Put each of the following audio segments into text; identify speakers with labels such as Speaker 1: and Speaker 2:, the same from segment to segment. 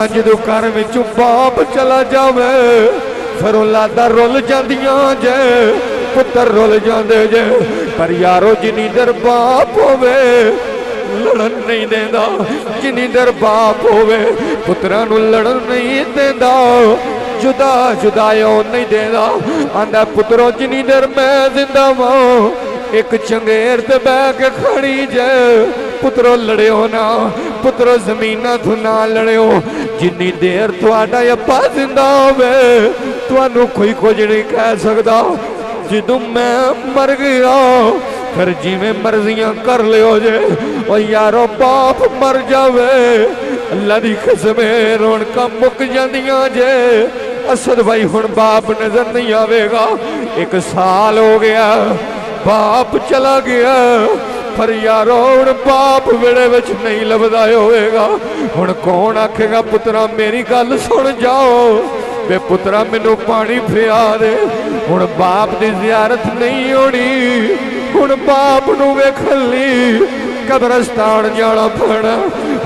Speaker 1: जदों घर विचों बाप चला जावे फिर औलादां रुल जांदियां जे पुत्तर रुल जांदे जे। पर यारो जिन्नी देर बाप होवे लड़न नहीं देंदा, जिन्नी देर बाप होवे पुत्रां नूं लड़न नहीं देंदा, जुदा जुदायो नहीं देंदा। आंदा पुत्रो जिन्नी देर मैं जिंदा वां एक चंगेर ते बह के खड़ी जे पुत्रो लड़ियो ना, पुत्रो जमीना तू ना लड़ियो। जिन्नी देर तुहाडा अब्बा जिंदा होवे तुहानू कोई कुछ नहीं कह सकदा। जदों मैं मर गया फिर जिवें मर्जियां कर लियो जे। ओ यारो बाप मर जावे अल्लाह दी कसम रौनकां मुक जांदियां जे। असद भाई हुण बाप नजर नहीं आवेगा। 1 साल हो गया बाप चला गया पर यारो हुण बाप वेड़े विच नहीं लभदा होएगा। हुण कौन आखेगा पुत्रा मेरी गल सुन जाओ वे पुत्रा मैनू पानी पिया दे। हुण बाप दी ज़ियारत नहीं होनी, हुण बाप नू वेखण लई कब्रस्तान जाना पैना,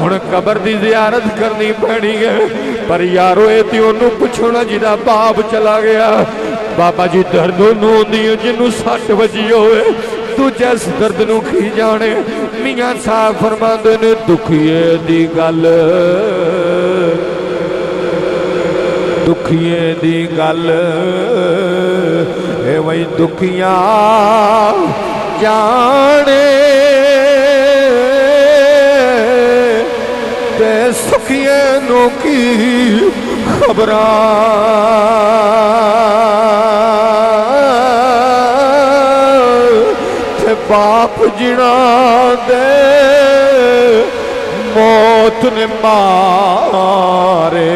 Speaker 1: हुण कबर दी ज़ियारत करनी पैनी है। पर यारो ये ते ओनू पुछो ना जिहदा बाप चला गया। बाबा जी दर्द नूं होंदी जिन्नू सट वजी होवे दूजा इस दर्द नूं की जाने। मियां साहब फरमांदे ने दुखिए दी गल, दुखिए दी गल ए वही दुखिया जाने ते सुखिए नूं की खबरां। बाप जिना दे मौत ने मारे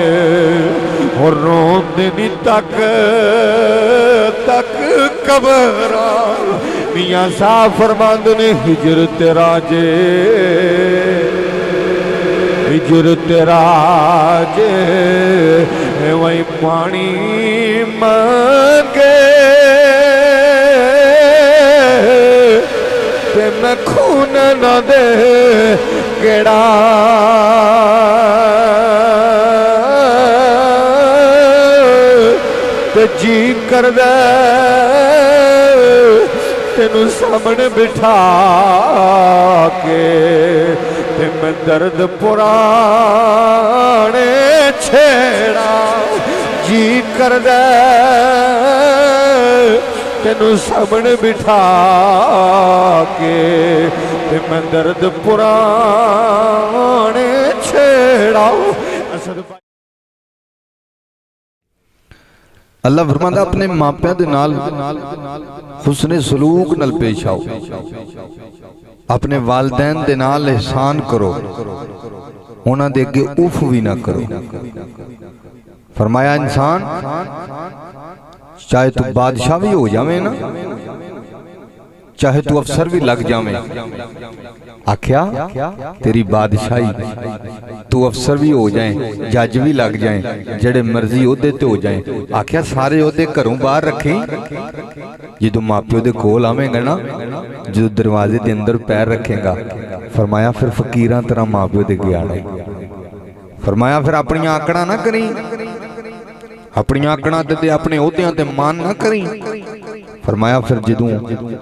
Speaker 1: और रोंदे नी तक तक कबरा। मियां साहब फरमांदे ने हिजर तेरा जे, हिजर तेरा जे वही पानी मंगे मैं खून न दे गेड़ा। ते जी कर दे तेनू सामने बिठा के ते मैं दर्द पुराने छेड़ा। जी कर दे तेनू सामने बिठा के ते मैं दर्द पुराने छेड़ा।
Speaker 2: अल्लाह फरमांदा अपने मापियां दे नाल हुस्ने सलूक नाल पेश आओ, अपने वालदैन दे नाल एहसान करो, उन्हां दे अगे उफ भी ना करो। फरमाया इंसान चाहे तू बादशाह भी हो जावे ना, चाहे तू अफसर भी लग जावे, आख्या तेरी बादशाही तू अफसर भी हो जाए, जज भी लग जाए, जेड़े मर्जी ओहदे ते हो जाए, आख्या सारे ओहदे घरों बाहर रखें। जो माँ प्यो दे कोल आवेगा ना, जो दरवाजे दे अंदर पैर रखेगा, फरमाया फिर फकीरां तरह माँ प्यो दे अगे आना। फरमाया फिर अपनी आकड़ा ना करी, अपनी आकड़ा ते अपने ओहदियां ते मान ना करी। फरमाया फिर जदों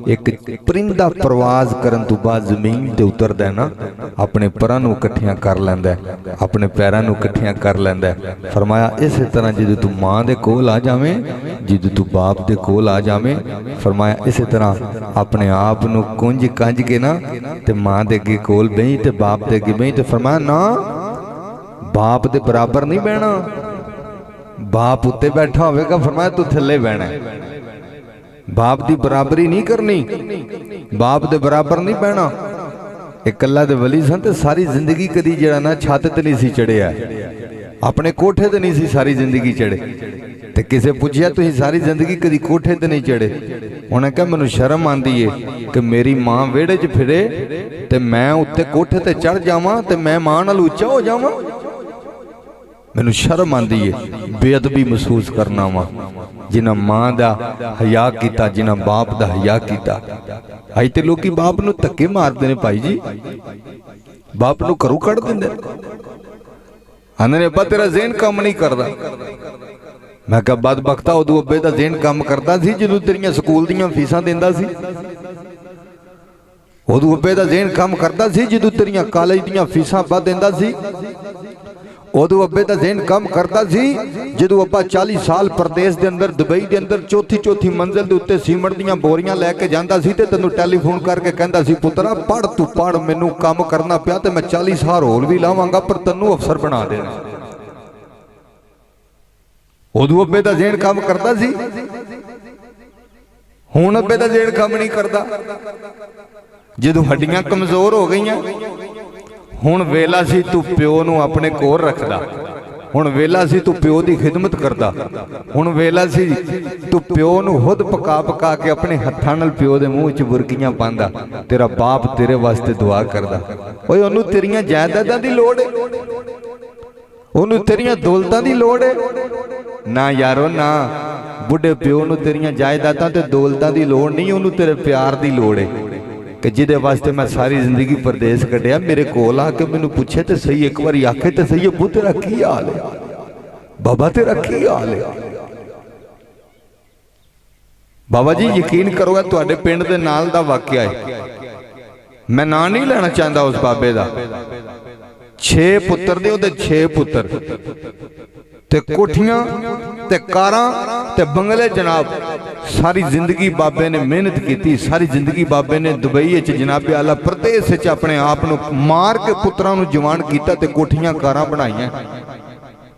Speaker 2: एक परिंदा परवाज करन तो बाद जमीन ते उतरदा ना, अपने परां नूं इकट्ठियां कर लैंदा, अपने पैरां नूं इकट्ठियां कर लैंदा। फरमाया इस तरह जदों तू मां दे कोल आ जावें, जदों तू बाप दे कोल आ जावें, फरमाया इस तरह अपने आप नूं कुंज कंज के ना ते मां दे अगे कोल बही ते बाप दे अगे बही। ते फरमाया ना बाप दे बराबर नहीं बहना, बाप उत्ते बैठा होवेगा, फरमाया तू थल्ले बहना है। बाप दी बराबरी नहीं करनी, बाप दे बराबर नहीं बहना। एक अल्लाह दे वली सन ते सारी जिंदगी कदी जड़ा ना छत ते नहीं सी चढ़िया, अपने कोठे ते नहीं सी सारी जिंदगी चढ़े। ते किसे पूछया तुसीं सारी जिंदगी कदी कोठे ते नहीं चढ़े? उन्हें कहा मैनूं शर्म आंदी है कि मेरी मां वेड़े च फिरे ते मैं उत्ते कोठे ते चढ़ जावां ते मैं मां नाल उच्चा हो जावां। मैनूं शर्म आंदी है, बेअदबी महसूस करना वा। जिन्हां मां दा हया कीता, जिन्हां बाप दा हया कीता। अज ते लोकी बाप नूं धक्के मारदे ने भाई जी, बाप नूं घरों कढ़ दिंदे। आंदे ने अब्बा तेरा ज़हन काम नहीं करता। मैं कहा बदबख्ता उदों अब्बे दा ज़हन काम करता सी जदों तेरियां स्कूल दीयां फीसां देंदा सी। उदों अब्बे दा ज़हन काम करता सी जदों तेरियां कॉलेज दीयां फीसां अब्बा देंदा सी। उदों अब्बे दा ज़हन काम करता सी जदों अब्बा 40 साल प्रदेश दे अंदर दुबई दे अंदर चौथी मंजिल दे उत्ते सीमेंट दीयां बोरियां लैके जांदा सी ते तैनूं टैलीफोन करके कहंदा सी पुत्तरा पढ़ तू पढ़ मैनूं काम करना पिया ते मैं 40 साल होर भी लावांगा पर तैनूं अफसर बना देना। उदों अब्बे दा ज़हन काम करता सी, हुण अब्बे दा ज़हन काम नहीं करता। जदों हड्डियां कमज़ोर हो गईयां हुण वेला सी तू प्यो नूं अपने कोल रखदा, हुण वेला सी तू प्यो दी खिदमत करदा, हुण वेला सी तू प्यो नूं खुद पका पका के अपने हत्थां नाल प्यो दे मूँह च बुरकियां पांदा। तेरा बाप तेरे वास्ते दुआ करदा। ओए ओनू तेरियां जायदादां दी लोड़ है, ओनू तेरियां दौलतां दी लोड़ है ना यारो ना। बुढ़े प्यो नूं तेरियां जायदादां ते दौलतां दी लोड़ नहीं, ओनू तेरे प्यार दी लोड़ है कि जिहदे वास्ते मैं सारी जिंदगी परदेस कटिया मेरे कोल आके मैनू पूछे तो सही, एक बार आखे तो सही अब्बू तेरा की हाल है, बाबा तेरा की हाल है। बाबा जी यकीन करोगे तुहाडे पिंड दे नाल दा वाकया है, मैं नाम नहीं लेना चाहता उस बाबे दा। 6 पुत्र ने उहदे 6 पुत्र ते कोठियां ते कारां ते बंगले जनाब। सारी जिंदगी बाबे ने मेहनत की, सारी जिंदगी बाबे ने दुबई जनाबे आला प्रदेश अपने आप नूं मार के पुत्रां नूं जवान कीता ते कोठियां कारां बनाईयां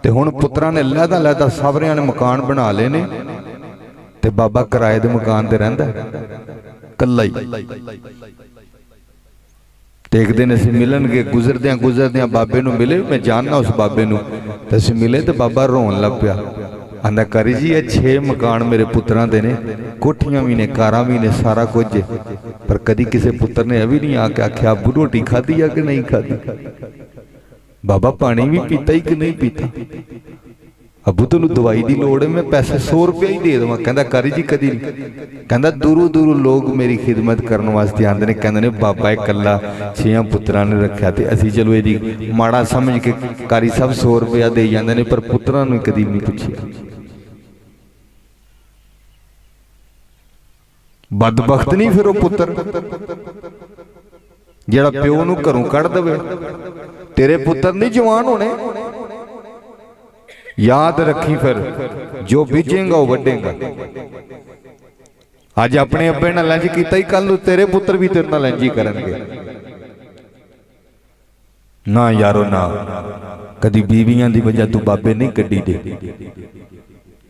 Speaker 2: ते हुण पुत्रां ने लैदा लैदा सावरियां ने मकान बना लए ने ते बाबा किराए दे मकान ते रहिंदा कल्ला ही। ते एक दिन असीं मिलणगे गुजरदियां बाबे नूं मिले, मैं जानना उस बाबे नूं, ते असीं मिले ते बाबा रोन लग पिया। आंदा करी जी ये 6 मकान मेरे पुत्रां दे ने, कोठियां भी ने कारां भी ने सारा कुछ है, पर कदी किसी पुत्र ने यह भी नहीं आके आख्या अब्बू रोटी खाधी है कि नहीं खाधी, बाबा पानी भी पीता ही कि नहीं पीता, अब्बू तेनू दवाई की लोड़ है मैं पैसे 100 रुपया ही दे देवां। कहंदा करी जी कदी नहीं। कहंदा दूरों दूरों लोग मेरी खिदमत करने वास्ते आंदे ने, कहंदे ने बाबा इकल्ला 6 पुत्रां ने रखा ते असीं चलो इहदी माड़ा समझ के कारी सब 100 रुपया दे जांदे ने, पर पुत्रां नूं कदी नहीं पुछिया। बदबख्त नहीं फिर वो पुत्र जिहड़ा प्यो नूं घरों कढ देवे। तेरे पुत्र नहीं जवान होने, याद रखी फिर जो बीजेगा वो वड्डेगा। अज अपने अब्बे नाल इंज कीता ही कल नूं तेरे पुत्र भी तेरे नाल इंज ही करनगे। ना यारो ना, कदी बीवियां दी वजह तू बाबे नहीं कड्डी दे।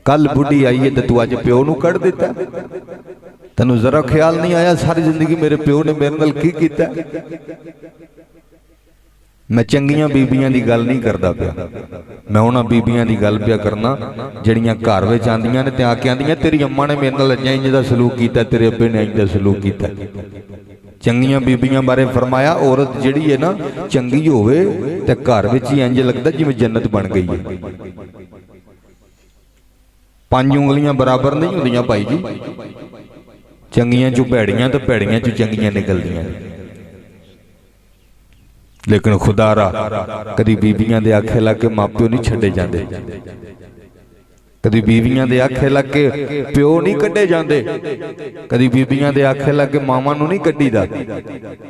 Speaker 2: कल बुढ़ी आई है तो तू अज प्यो नूं कढ दिता, तैनूं जरा ख्याल नहीं आया सारी जिंदगी मेरे प्यो ने मेरे नाल की कीता। मैं चंगियां बीबियां की गल नहीं करता पिया, मैं उन्हां बीबियां की गल पिया करना जिहड़ियां घर विच आंदियां ने ते आके आंदियां तेरी अम्मा ने मेरे नाल इंज दा सलूक कीता, तेरे अब्बे ने इंज दा सलूक कीता। चंगियां बीबियां बारे फरमाया औरत जिहड़ी है ना चंगी होवे ते घर विच ही इंज लगदा जिवें जन्नत बन गई है। 5 उंगलियां बराबर नहीं होंदियां भाई जी, चंगियां चों भैड़ियां ते भैड़ियां चों चंगियां निकलदियां। लेकिन खुदारा कदी बीबियां दे आखे लग के मां प्यो नहीं छड्डे जांदे, कदी बीबियां दे आखे लग के प्यो नहीं कड्डे जांदे, कदी बीबियां दे आखे लग के मावां नूं नहीं कड्डीदा।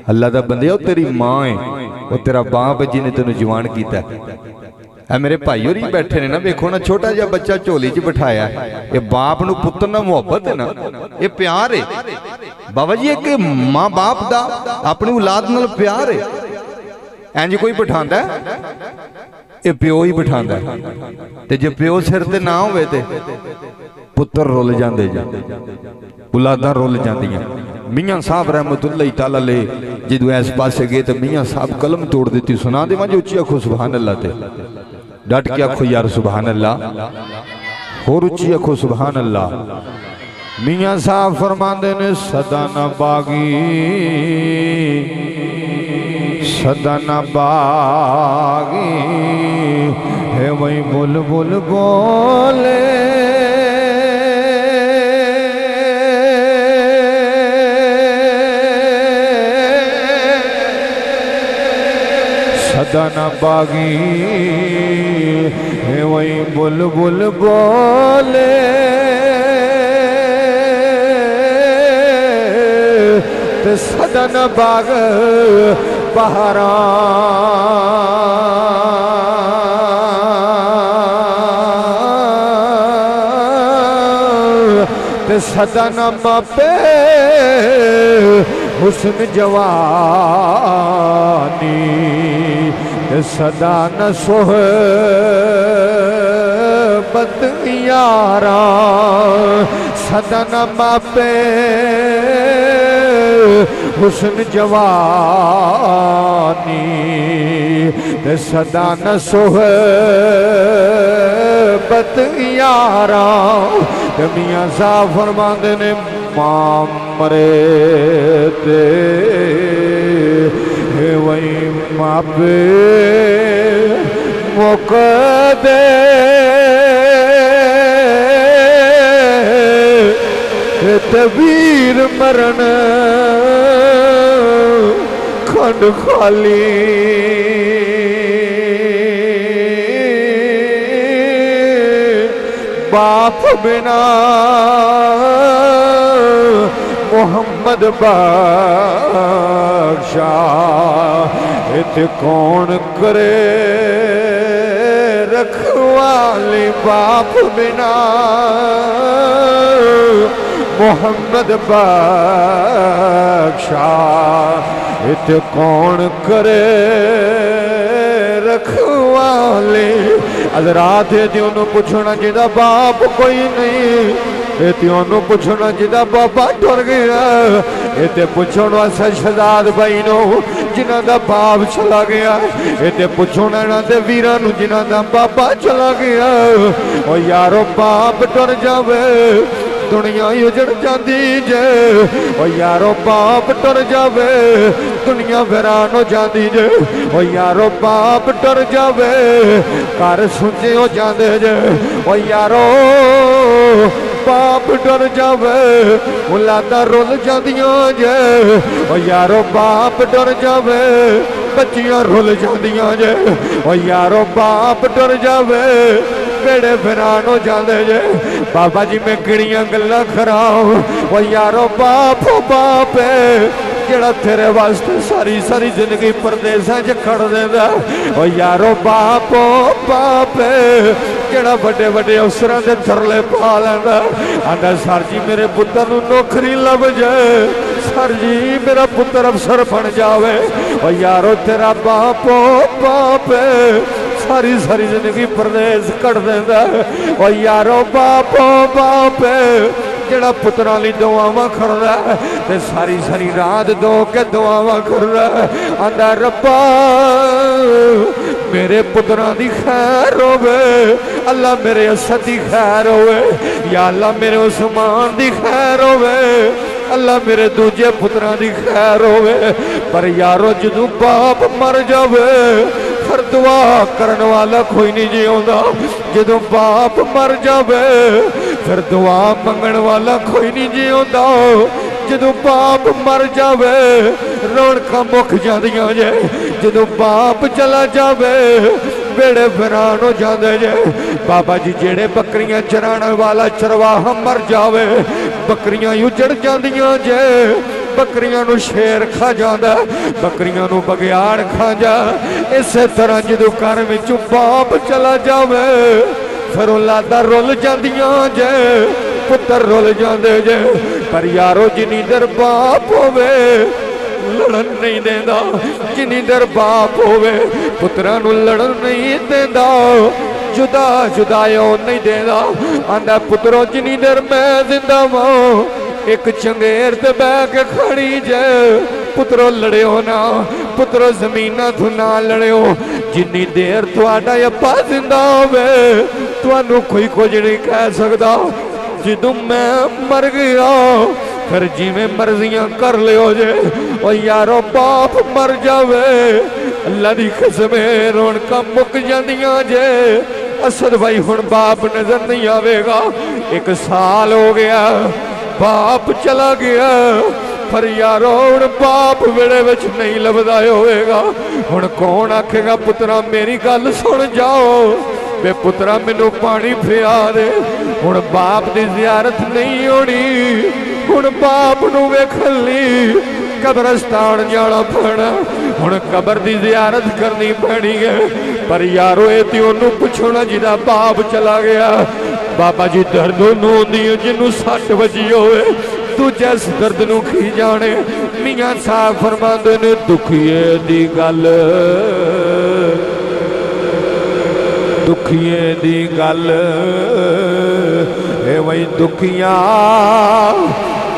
Speaker 2: अल्लाह दा बंदे ओ तेरी मां है, ओ तेरा बाप है जिन्हें तेनू जवान कीता। है मेरे भाई होरी बैठे ने ना, वेखो ना छोटा जिहा बच्चा झोली च बिठाया, ये बाप नूं पुत्तर नाल मुहब्बत है ना, ये प्यार है। बाबा जी एक मां बाप दा अपनी औलाद नाल प्यार है। इंज कोई बिठांदा ये प्यो ही बिठांदा, ते जे प्यो सिर ते ना होवे ते पुत्तर रुल जांदे जी, औलादां रुल जांदियां। मियां साहब रहमतुल्लाह तआला अलैह जदों इस पासे गए तो मियां साहब कलम तोड़ दी। सुना देवां जो उच्ची आखो सुभान अल्लाह, ते डट के आखो यार सुभान अल्लाह, होर उच्ची आखो सुभान अल्लाह। मियां साहब फरमांदे ने सदा ना बागी सदा ना बागी है वही बुलबुल बोले, सदा ना बागी
Speaker 1: वही बुलबुल बोले ते सदन बाग बहारा ते सदन मापे हुस्न जवानी ते सदा न सोह बद यारा सदा न मापे हुस्न जवानी ते सदा न सोह बद यारा ते मियां साहब फरमांदे ने मां मरे ते वही मापे मुक दे तबीर मरण खंड खाली बाप बिना मोहम्मद बख्शा इत कौन करे रखवाली बाप बिना मोहम्मद बख्शा इत कौन करे रखवाली हज़रात ते पुछना जिहदा बाप कोई नहीं ते ओनू पुछना जिहदा बाबा टुर गया ये पुछो असा शहजाद भाई नो जिन्हां दा बाप चला गया ये पुछो इन्हां दे वीरां नू जिन्हां दा बाबा चला गया ओ यारो बाप टुर जावे दुनिया उजड़ जाती जे ओ यारो बाप टुर जावे दुनिया वीरान हो जाती जे ओ यारो बाप टुर जावे घर सुंजे हो जाते जे ओ यारो बाप डर जावे औलादा रुल जादियां जे ओ यारो बाप डर जावे बच्चियां रुल जादियां जे ओ यारो बाप डर जावे बेड़े फिरान हो जाते जे बाबा जी मैं किड़ियां गल्लां कराओ ओ यारो बाप बाप जेड़ा तेरे वास्ते सारी सारी जिंदगी परदेसां च खड़ देंदा ओ यारो बाप बाप जेड़ा बड़े बड़े अफसरां दे थरले पा लैंदा आंदा सर जी मेरे पुत्तर नूं नौकरी लभ जाए सर जी मेरा पुत्तर अफसर बन जावे ओ यारो तेरा बाप बाप सारी सारी जिंदगी परदेस कट देंदा ओ यारो बाप बाप जेड़ा पुत्तरां लई दुआवां करदा ते सारी सारी रात दो के दुआवां करदा आंदा रब्बा मेरे पुत्तरां दी खैर होवे अल्लाह मेरे असद दी खैर होवे या अल्लाह मेरे उस्मान दी खैर होवे अल्लाह मेरे दूजे पुत्तरां दी खैर होवे पर यारो जदों बाप मर जावे फिर दुआ करन वाला कोई नहीं जी आउंदा जदों बाप मर जावे फिर दुआ मंगण वाला कोई नहीं जी आउंदा जदों बाप मर जावे रौनकां मुक जांदियां जे जदों बाप चला जावे बेड़े फिरान हो जाते जे बाबा जी जेड़े बकरियां चराण वाला चरवाहा मर जावे बकरियां उजड़ जांदियां जे बकरियां नू शेर खा जांदा बकरियां नू बगियाड़ खा जा इस तरह जदों घर विचों बाप चला जावे फिर औलादा रुल जांदियां जे पुत्तर रुल जांदे जे पर यारो जिन्नी देर बाप होवे लड़न नहीं देंदा जिन्नी देर बाप होवे पुत्तरां नू लड़न नहीं देंदा जुदा जुदायो नहीं देंदा आंदा पुत्रो जिन्नी देर मैं जिंदा वां एक चंगेर ते बह के खड़ी जे पुत्रो लड़ियो ना पुत्रो जमीना तू ना लड़ियो जिन्नी देर तुहाडा अब्बा जिंदा होवे तुहानू कोई कुछ नहीं कह सकदा जदों मैं मर गया फिर जिवें मर्जियां कर लियो जे ओ यारो बाप मर जावे अल्लाह दी कसम रौनकां मुक जांदियां जे असद भाई हुण बाप नजर नहीं आवेगा एक साल हो गया बाप चला गया पर यारो हुण बाप वेड़े विच नहीं लभदा होएगा। हुण कौन आखेगा पुत्रा मेरी गल सुन जाओ वे पुत्रा मैनू पानी पिया दे। हुण बाप दी ज़ियारत नहीं होनी, हुण बाप नू वेखण लई कब्रस्तान जाना पैना, हुण कबर दी ज़ियारत करनी पैनी है। पर यारो ये तो उन्होंने पुछना जिहदा बाप चला गया। बाबा जी दर्द नूं होंदी है जिन्हों सट वजी होवे, दूजा इस दर्द नूं की जाने। मियां साहब फरमांदे ने दुखिए दी गल, दुखिए दी गल ए वही दुखिया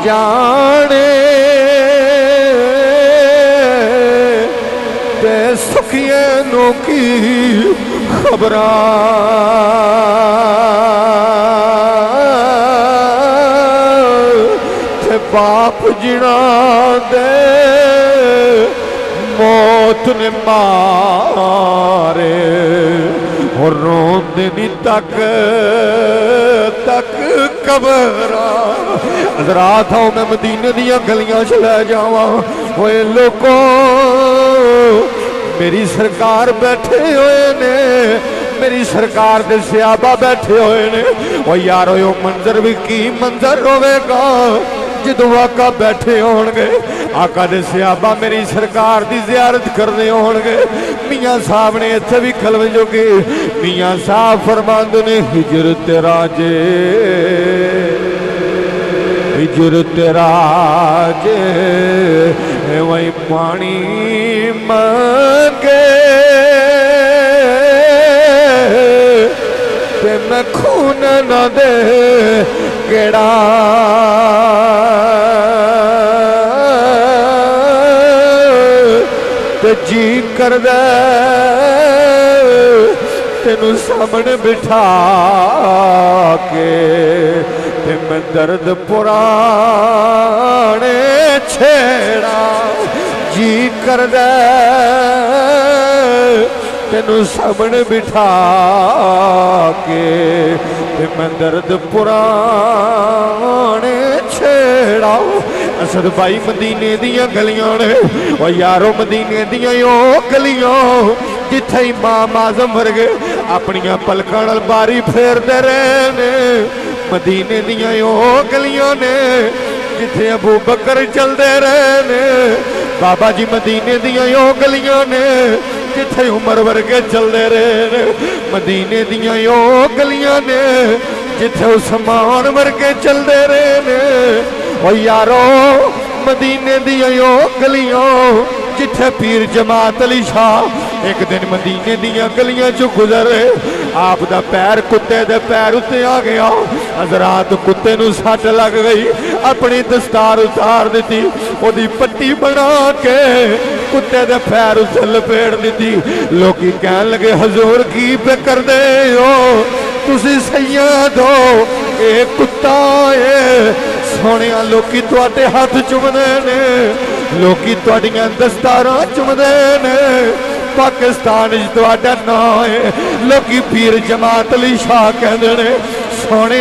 Speaker 1: जाने ते सुखिए नू की खबरां। ते बाप जिना दे मौत ने मारे और रोंदे नी तक तक कबरा। हज़रात आओ मैं मदीने दियां गलियां च लै जावां। ओए लोको मेरी सरकार बैठे हुए ने, मेरी सरकार दे सहाबा बैठे हुए ने। ओ यारो यो मंजर भी की मंजर होवेगा जदों आका बैठे होणगे। आका दे सहाबा मेरी सरकार दी ज़ियारत करने होणगे। मियां साहब ने इत्थे भी खलव जोगे मियां साहब फरमांदे ने हिजर तेरा जे, हिजर तेरा जे वही पानी मांगे ते मैं खून न दे केड़ा। ते जी कर दे तेनू सामने बिठा के ते मैं दर्द पुराने छेड़ा। जी कर दे तेनू सामने बिठा के ते मैं दर्द पुराने छेड़ा। असद भाई मदीने दियां गलियां ने, ओ यारो मदीने दियां ओ गलियां जिथे इमाम आज़म वर्गे अपनियां पलकां नाल बारी फेरदे रहे ने। मदीने दियां ओ गलियां ने जिथे अबू बकर चलते रहे ने। बाबा जी मदीने दियां ओ गलियां ने जिथे उमर वर्गे चलते रहे ने। मदीने दियां ओ गलियां ने जिथे उस्मान वर्गे चलते रहे ने। ओ यारो मदीने दियां ओ गलियां जिथे पीर जमात अली शाह एक दिन मदीने दियां गलियां चो गुजरे। आप दा पैर कुत्ते दे पैर उत्ते आ गया। हज़रात कुत्ते नू सट लग गई, अपनी दस्तार उतार दी, ओदी पट्टी बना के कुत्ते दे पैर उत्ते लपेट दी। लोकी कहन लगे हजूर की पे कर दे हो तुसी सैयद हो, ये कुत्ता है। सोने लोकी तुहाडे हाथ चुमदे ने, लोकी तुहाडियां दस्तारां चुमदे ने। पाकिस्तान तुहाडा नाम है, लोकी पीर जमात अली शाह कहंदे ने सोने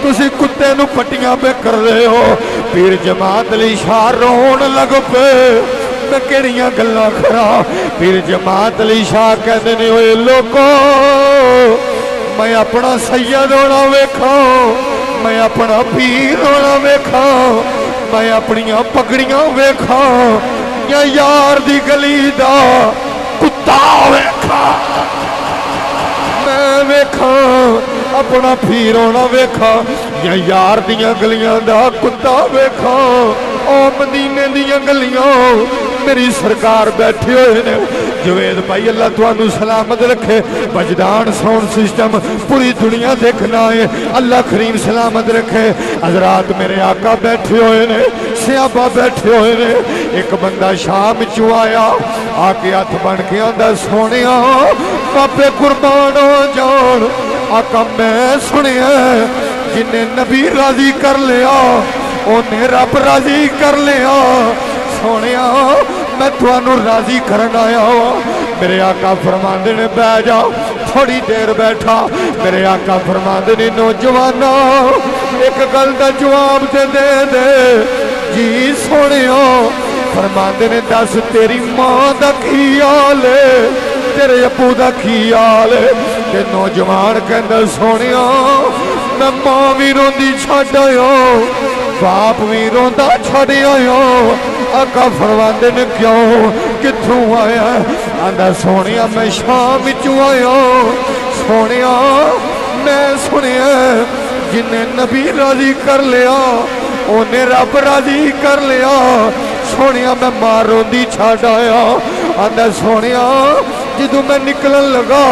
Speaker 1: तुसी कुत्ते नू पट्टियां पे कर रहे हो। पीर जमात अली शाह रोन लग पे, मैं किहड़ियां गल्लां करा। पीर जमात अली शाह कहंदे ने ओए लोको मैं अपना सैयद होना वेखा, मैं अपना पीर होना वेखा, मैं अपनियां पगड़ियां वेखा या यार दी गली दा कुत्ता वेखा। मैं वेखा अपना पीर होना वेखा या यार दियां गलियां दा कुत्ता वेखा। ओ मदीने दियां गलियां मेरी सरकार बैठे हुए ने। जवेद भाई अल्लाह तुहानू सलामत रखे। बजदान साउंड सिस्टम पूरी दुनिया देखना है, अल्लाह करीम सलामत रखे। हजरात मेरे आका बैठे हुए ने, सहाबा बैठे हुए ने। एक बंदा शाम चो आया, आके हथ बन के आंदा सोने पापे कुर्बान हो जान। आका मैं सुनिया जिन्हें नबी राजी कर लिया उन्हें रब राजी कर लिया। सोने मैं तुहानू राजी करन आया। मेरे आका फरमांदे ने बह जा, थोड़ी देर बैठा। मेरे आका फरमांदे ने नौजवाना एक गल दा जवाब दे दे, जी सोनिया फरमांदे ने दस तेरी मां दा की हाल है, तेरे अबू दा की हाल है। ते नौजवान कहंदा सोनिया मैं मां भी रोंदी छड्ड आया, बाप भी रोंदा छड्ड आया। आका फरमांदे ने क्यों कित्थों आया? आंदा सोनिया मैं शाम विचों आया। सोनिया मैं सुनिया जिन्हें नबी राजी कर लिया उन्हें रब राजी कर लिया। सोनिया मैं मां रोंदी छड्ड आया। आंदा सोनिया जदों मैं निकलन लगा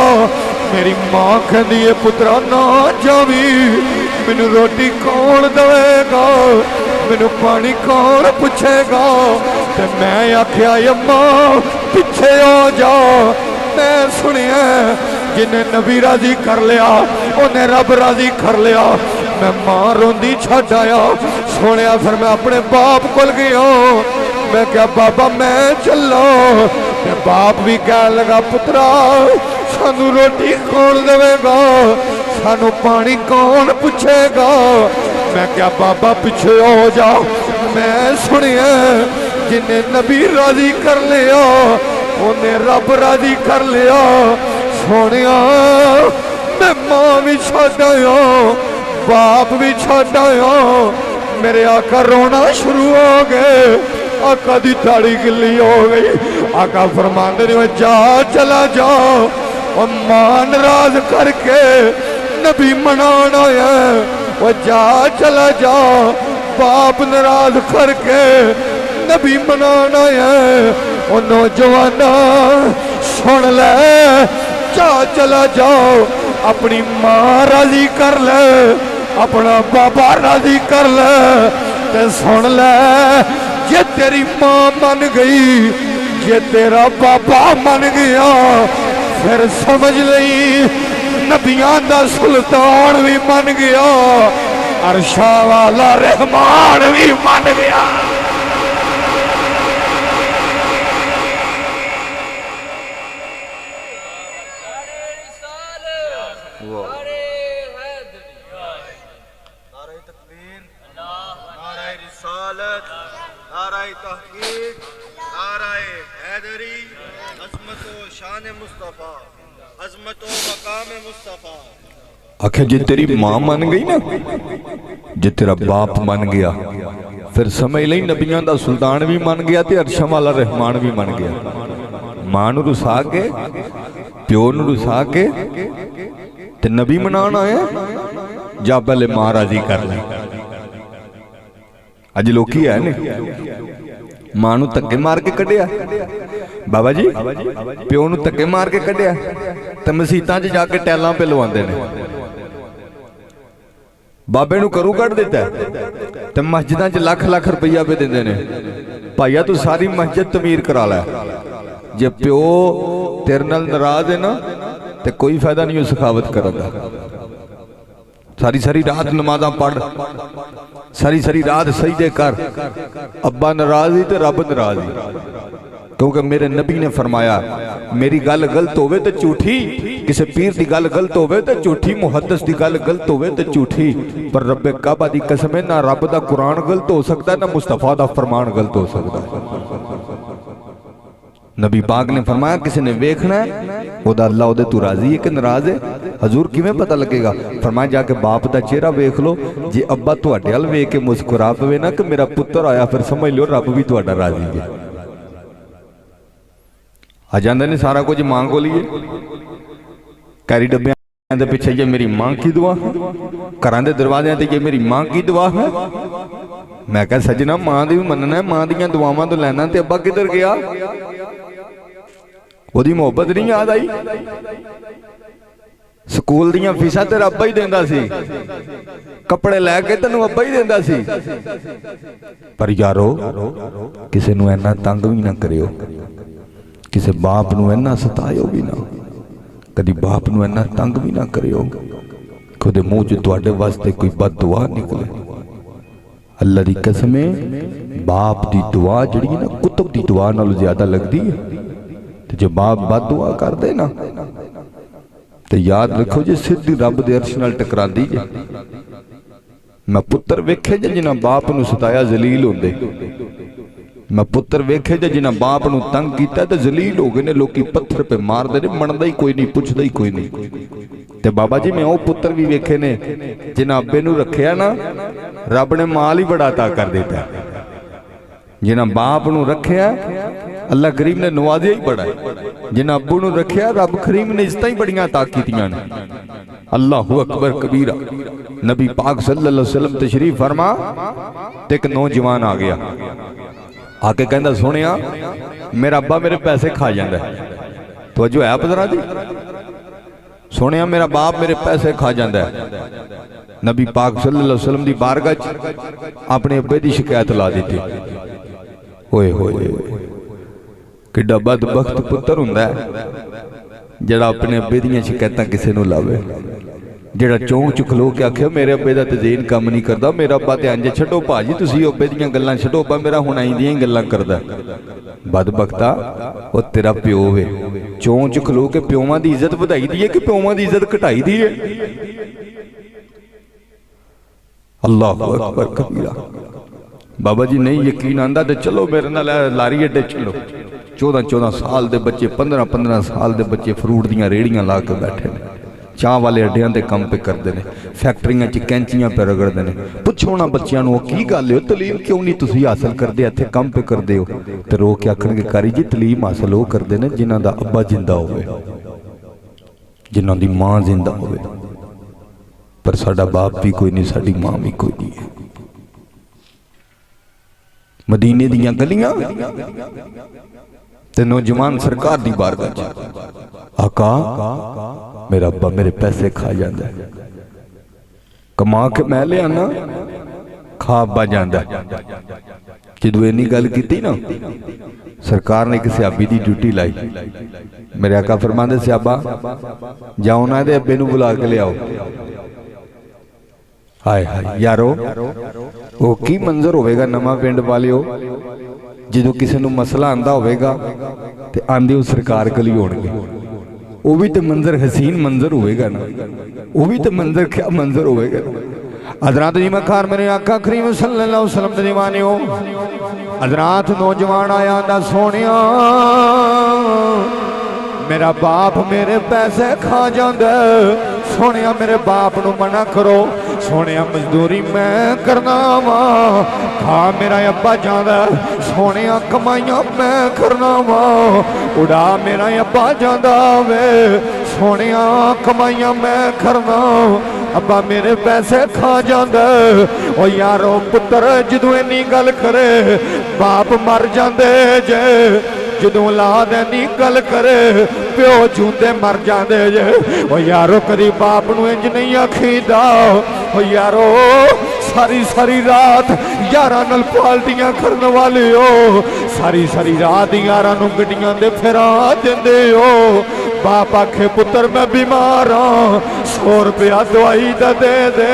Speaker 1: मेरी मां कहंदी है पुत्रा ना जावी, मैनू रोटी कौन देगा, मैनू पानी कौन पुछेगा? ते मैं आख्या अम्मा पिछे हो जा। मैं सुनिया जिन्हें नबी राजी कर लिया उन्हें रब राजी कर लिया। मैं मां रोंदी छड्ड आया। सुनिया फिर मैं अपने बाप कोल गया। मैं क्या बाबा मैं चलो। ते बाप भी कह लगा पुत्रा सानू रोटी कौन देगा, सानू पानी कौन पूछेगा? मैं क्या बाबा पीछे हो जा। मैं सुनिया जिन्हें नबी राजी कर लिया उन्हें रब राजी कर लिया। सोनिया मैं मां भी छड्ड आया, बाप भी छड्ड आया। मेरे आका रोना शुरू हो गए। आका दी दाढ़ी गिल्ली हो गई। आका फरमांदे ने जा चला जाओ और मां नाराज करके नबी मनाना है। वो जा चला जाओ बाप नाराज करके नबी मनाना है। वो नौजवाना सुन ले जा चला जाओ अपनी मां राजी कर ले, अपना बाबा राजी कर ले। ते सुन ले जे तेरी मां मन गई, जे तेरा बाबा मन गया फिर समझ लई नबियां दा सुल्तान भी मन गया, अरशा वाला रहमान भी मन गया।
Speaker 2: आखिर जे तेरी मां मन गई ना, जे तेरा बाप मन गया फिर समझ ली नबियां दा सुल्तान भी मन गया ते अरशा वाला रहमान भी मन गया। मां नूं रुसा के प्यो नूं रुसा के ते नबी मनाना है, जा पहले मां राजी कर ले। अज लोकी है ने मां नूं धक्के मार के कढ़िया, बाबा जी प्यो नूं धक्के मार के कढ़िया ते मसीतां च जाके टैलां पे लवांदे ने। बाबे नूं करू कढ़ दिता ते मस्जिदां च लख लख रुपया पे देंदे ने। भाईया तू सारी मस्जिद तमीर करा लै। जे प्यो तेरे नाल नाराज है ना ते कोई फायदा नहीं उस सखावत करन दा। सारी सारी रात नमाज़ां पढ़, सारी सारी रात सजदे कर। अब्बा नाराज ही तो रब नाराज ही, क्योंकि मेरे नबी ने फरमाया मेरी गल गलत होवे तो झूठी, किसी पीर की गल गलत होवे तो झूठी, मुहद्दिस की गल गलत होवे तो झूठी, पर रब्बे काबा दी कसम है ना रब दा कुरान गलत हो सकता ना मुस्तफा दा फरमान गलत हो सकता। नबी पाक ने फरमाया किसी ने वेखना है ओदा अल्लाह ओदे तू राजी है कि नाराज है। हजूर किवें पता लगेगा? फरमाया जाके बाप दा चेहरा वेख लो, जे अब्बा तुहाडे अल वेख के मुस्कुरा पवे ना कि मेरा पुत्र आया फिर समझ लो रब भी तुहाडा राजी है। आ जांदे ने सारा कुछ मां कोल ही है। कैरी डब्बियां दे पिछे ये मेरी मां की दुआ है, घरां दे दरवाज़ियां ते ये मेरी मां की दुआ है। मैं कहा सजना मां दी भी मनना है, मां दियां दुआवां तो लैना, ते अब्बा किधर गया? ओदी मोहब्बत नहीं याद आई? स्कूल दियां फीसां तेरा अब्बा ही देंदा सी, कपड़े लैके तैनूं अब्बा ही देंदा सी। पर यारो किसी नूं इन्ना तंग भी ना करियो, किसी बाप नूं इन्ना सतायो भी ना, कदी बाप नूं इन्ना तंग भी ना करियो कि उहदे मूँह च तुहाडे वास्ते कोई बद दुआ निकले। अल्लाह दी कसम है बाप दी दुआ जिहड़ी है ना कुतुब दी दुआ नालों ज्यादा लगदी है। ते जे बाप बद दुआ कर दे ना ते याद रखो जे सीधी रब दे अर्श नाल टकरांदी जे। मैं पुत्र वेखे जे जिन्हां बाप नूं सताया जलील होंदे, मैं पुत्र वेखे जे जिन्हां बाप नूं तंग कीता ते जलील हो गए ने। लोकी पत्थर पे मारदे ने, मनदा ही कोई नहीं, पुछदा ही कोई नहीं। ते बाबा जी मैं वो पुत्र भी वेखे ने जिन्हां अब्बे नूं रखिया ना, रब ने माल ही बड़ा अता कर दिता। जिन्हां बाप नूं रखिया अल्लाह करीम ने नवाजिया ही बड़ा है। जिन्हां अब्बू नूं रखिया रब करीम ने इज्जतां ही बड़ियां अता कीतियां ने। अल्लाहु अकबर कबीरा। नबी पाक सल्लल्लाहु अलैहि वसल्लम तशरीफ फरमा ते एक नौजवान आ गया, आके कहंदा सुनिया मेरा अब्बा मेरे पैसे खा जांदा है। तो अजो है पदरा जी, सुनिया मेरा बाप मेरे पैसे खा जांदा है। नबी पाक सल्लल्लाहु अलैहि वसल्लम दी बारगाह च अपने अब्बे दी शिकायत ला दी। होए होए किड्डा बदबख्त पुत्र हुंदा है जिहड़ा अपने अब्बे दीयां शिकायतां किसे नूं लावे, जिहड़ा चौंक च खलो के आखे मेरे अब्बे दा ते ज़हन काम नहीं करदा, मेरा अब्बा ते इंज। छड्डो भाजी तुसीं अब्बे दीयां गल्लां छड्डो, अब्बा मेरा हुण आईंदियां ही गल्लां करदा। बदबख्ता ओ तेरा प्यो वे, चौंक च खलो के प्योवां दी इज्जत वधाई दी है कि प्योवां दी इज्जत घटाई दी है? अल्लाहु अकबर कबीरा। बाबा जी नहीं यकीन आंदा तो चलो मेरे नाल लारी अड्डे चलो। 14-14 साल के बच्चे, 15-15 साल के बच्चे फ्रूट दियां रेहड़ियां ला के बैठे ने, चाह वाले अड्डियां ते काम पे करते हैं, फैक्ट्रियां च कैंचियां पे रगड़ते हैं। पुछो ना बच्चों को की गल है, तलीम क्यों नहीं तुसीं हासिल करते, इत्थे काम पे करते हो? तो रो के आखणगे कारी जी तलीम हासिल वो करते हैं जिन्हां दा अब्बा जिंदा होवे, जिन्हां दी मां जिंदा होवे। पर साडा बाप भी कोई नहीं, साडी मां भी कोई नहीं है। मदीने दियां गलियां ते नौजवान सरकार दी बारगाह च, आका मेरा अब्बा मेरे पैसे खा जांदा है, कमा के मैं ले आना खा अब्बा जांदा। जदों इन्नी गल कीती ना, सरकार ने एक सियाबी दी ड्यूटी लाई। मेरे आका फरमांदे सियाबा जाओ ना इहदे अब्बे नूं बुला के ले आओ। हाय हाय यारो वो की मंजर होवेगा नवां पिंड वालिओ, जो किसी नूं मसला आंदा होवेगा ते आंदे उस सरकार कल ही होणगे। वो भी तो मंजर हसीन मंजर होवेगा ना, वो भी तो मंजर क्या मंजर होवेगा। हज़रात जी मखार मेरे आका करीम सल्लल्लाहु अलैहि वसल्लम दे दीवाने हो। हज़रात नौजवान आया आंदा सोनिया मेरा बाप मेरे पैसे खा जांदा, सोनिया मेरे बाप नूं मना करो, सोनिया मजदूरी मैं करना वा, खा मेरा अब्बा जांदा, सोनिया कमाइयां मैं करना वा, उड़ा मेरा अब्बा जांदा वे, सोनिया कमाइयां मैं करना, अब्बा मेरे पैसे खा जांदा। ओ यारो पुत्र जदों इन्नी गल करे बाप मर जांदे जे, जदों औलाद इन्नी गल करे प्यो जूंदे मर जांदे जे। ओ यारो कदी बाप नूं इंज नहीं आखीदा। ओ यारो सारी सारी रात यारां नाल पाल्टियां करन वाले हो, सारी सारी रात यारां नूं गड्डियां दे फिरा दिंदे हो। बाप आखे पुत्र मैं बीमार हाँ, 100 रुपया दवाई दा दे दे,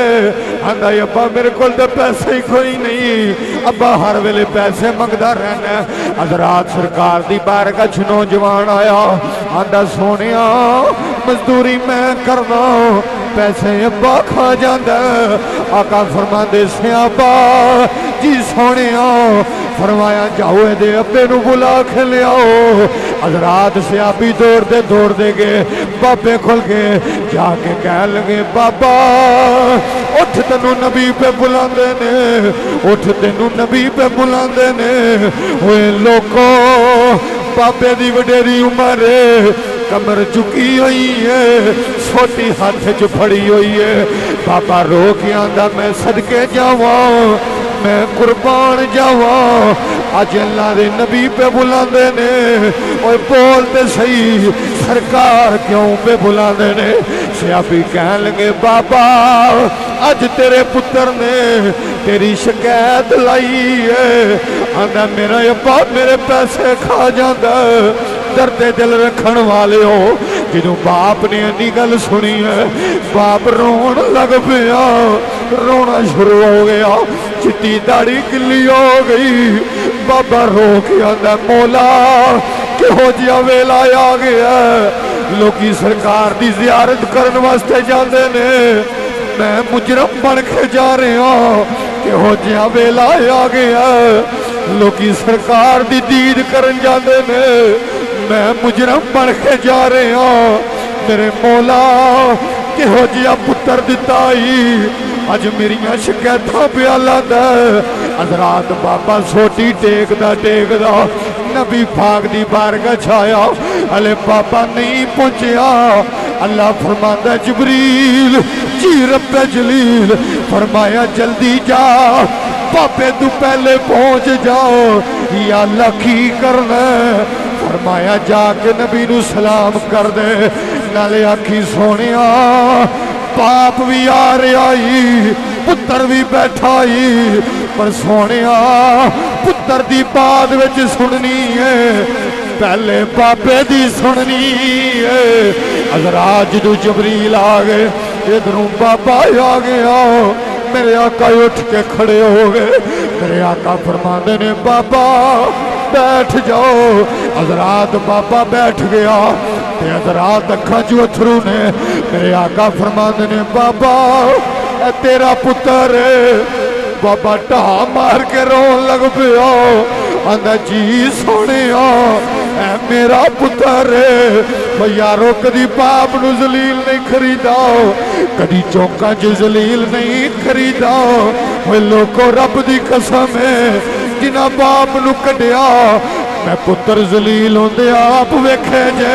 Speaker 2: आंदा अब्बा मेरे कोल तो पैसे ही कोई नहीं, अब्बा हर वेले पैसे मंगदा रहना। हज़रात सरकार दी बारगाह च नौजवान आया, आंदा सोनिया मजदूरी मैं करना, पैसे अब्बा खा जांदा। आका फरमांदे सियाबा जी सोनिया, फरमाया जाओ इहदे अब्बे नूं बुला के लियाओ। हज़रात सियाबी दौड़दे गए बाबे कोल गए, जाके कह लगे बाबा उठ तेनू नबी पे बुलांदे ने, उठ तेनू नबी पे बुलांदे ने। ओए लोको बाबे दी वडेरी उम्र कमर झुकी हुई है, छोटी हाथ च फड़ी हुई है। बाबा रो के आंदा मैं सदके जावा, मैं कुर्बान जावा, अज अल्लाह दे नबी पे बुलांदे ने। ओए बोलते सही सरकार क्यों पे बुलांदे ने? सियाबी कह लगे बाबा अज तेरे पुत्र ने तेरी शिकायत लाई है, आंदा मेरा अब्बा मेरे पैसे खा जांदा। दर्दे दिल रखण वाले हो, जदों बाप ने इन्नी गल सुनी है बाप रोन लग पिया, रोना शुरू हो गया, चिट्टी दाढ़ी गिल्ली हो गई। बाबा रो के आंदा मौला किहो जिहा वेला आ गया, लोकी सरकार दी जियारत करन वास्ते जांदे ने,
Speaker 1: मैं मुजरम बन के जा रहा किहो जिहा वेला आ गया लोकी सरकार दी दीद करन जांदे ने मैं मुजरम बन के जा रहा मेरे मौला किहो जिहा पुत्र दिता अज मेरिया शिकायतां पिया लांदा हज़रात बाबा सोटी टेकदा टेकदा नबी पाक दी बारगाह छाया हले बाबा नहीं पहुंचया अल्लाह फरमांदा जिबरील जी रब्बे जलील फरमाया जल्दी जा बाबे तू पहले पहुंच जाओ या अल्लाह की करना फरमाया जाके नबी नू सलाम कर दे नाले आखी सोनिया बाप भी आ रहा पुत्र भी बैठा पर सोनिया पुत्र दी बाद विच सुननी है पहले बाबे दी सुननी है हज़रात जदों जबरील आ गए इधरों बाबा आ गया मेरे आका उठ के खड़े हो गए मेरे आका फरमाते ने बाबा बैठ जाओ हज़रात बाबा बैठ गया हज़रात अखा चो अथरू ने मेरे आका फरमाते ने बाबा ए तेरा पुत्र बाबा ढा मार के रोन लग पिया आंदा जी सोने ऐ मेरा पुत्र यारो कदी बाप नू जलील नहीं खरीदा कदी चौंका च जलील नहीं खरीदा लोगों रब दी कसम है जिन्हां बाप नू कढ़िया मैं पुत्र जलील होंदे आप वेखे जे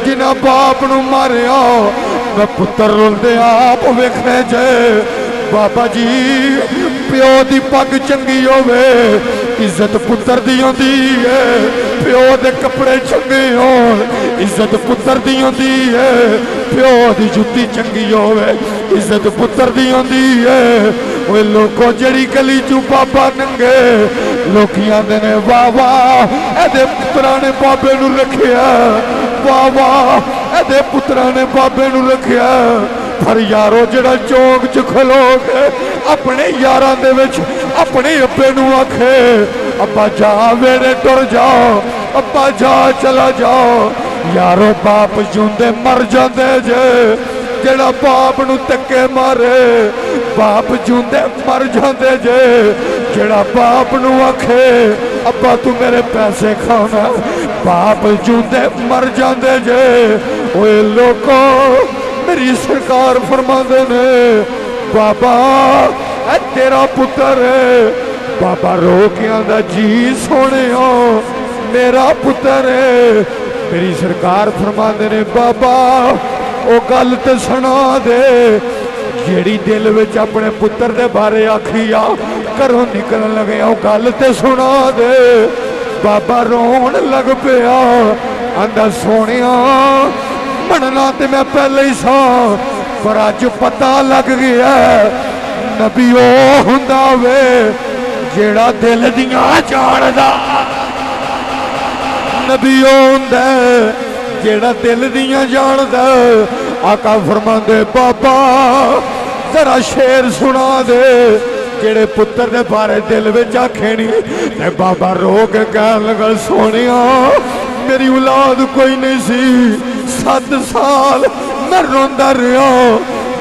Speaker 1: जिन्हां बाप नू मारिया मैं पुत्र रोंदे आप वेखे जे बाबा जी प्यो दी पग चंगी होवे इज्जत पुत्र दी होंदी है प्यो दे कपड़े चंगे होण इज्जत पुत्र दी होंदी है प्यो दी जुत्ती चंगी होवे इज्जत पुत्र दी होंदी है ओए लोगों जड़ी गली चू बाबा नंगे लोकी आंदे ने वाह वाह एदे पुत्रा ने बाबे नू रखिया वाह वाह एदे पुत्रा ने बाबे नू रखिया पर यारो जड़ा चौक च खलो के अपने यारां दे विच अपने अब्बे नू आखे अब्बा जा वेड़े टुर जाओ अब्बा जा चला जाओ यारो बाप जूंदे मर जांदे जे जड़ा बाप नू धक्के मारे बाप जूंदे मर जांदे जे जड़ा बाप नू आखे अब्बा तू मेरे पैसे खाना बाप जूंदे मर जांदे जे ओए लोको मेरी सरकार फरमांदे ने बाबा ऐ तेरा पुत्र बाबा रो के आंदा जी सोने मेरा पुत्र मेरी सरकार फरमांदे ने बाबा ओ गल ते सुना दे जेड़ी दिल विच अपने पुत्र दे बारे आखी आ घरों निकलन लगे ओ गल ते सुना दे बाबा रोन लग पिया आंदा सोनिया बनना ते मैं पहले ही सा पर अज पता लग गया नबी ओ हुंदा वे जेड़ा दिल दियां जानदा नबी ओ हुंदा जेड़ा दिल दियां जानदा आका फरमांदे बाबा जरा शेर सुना दे जेड़े पुत्र दे बारे दिल विच आखे नी ते बाबा रो के कहन लगा सोनिया मेरी औलाद कोई नहीं सी 7 साल मैं रोंदा रहा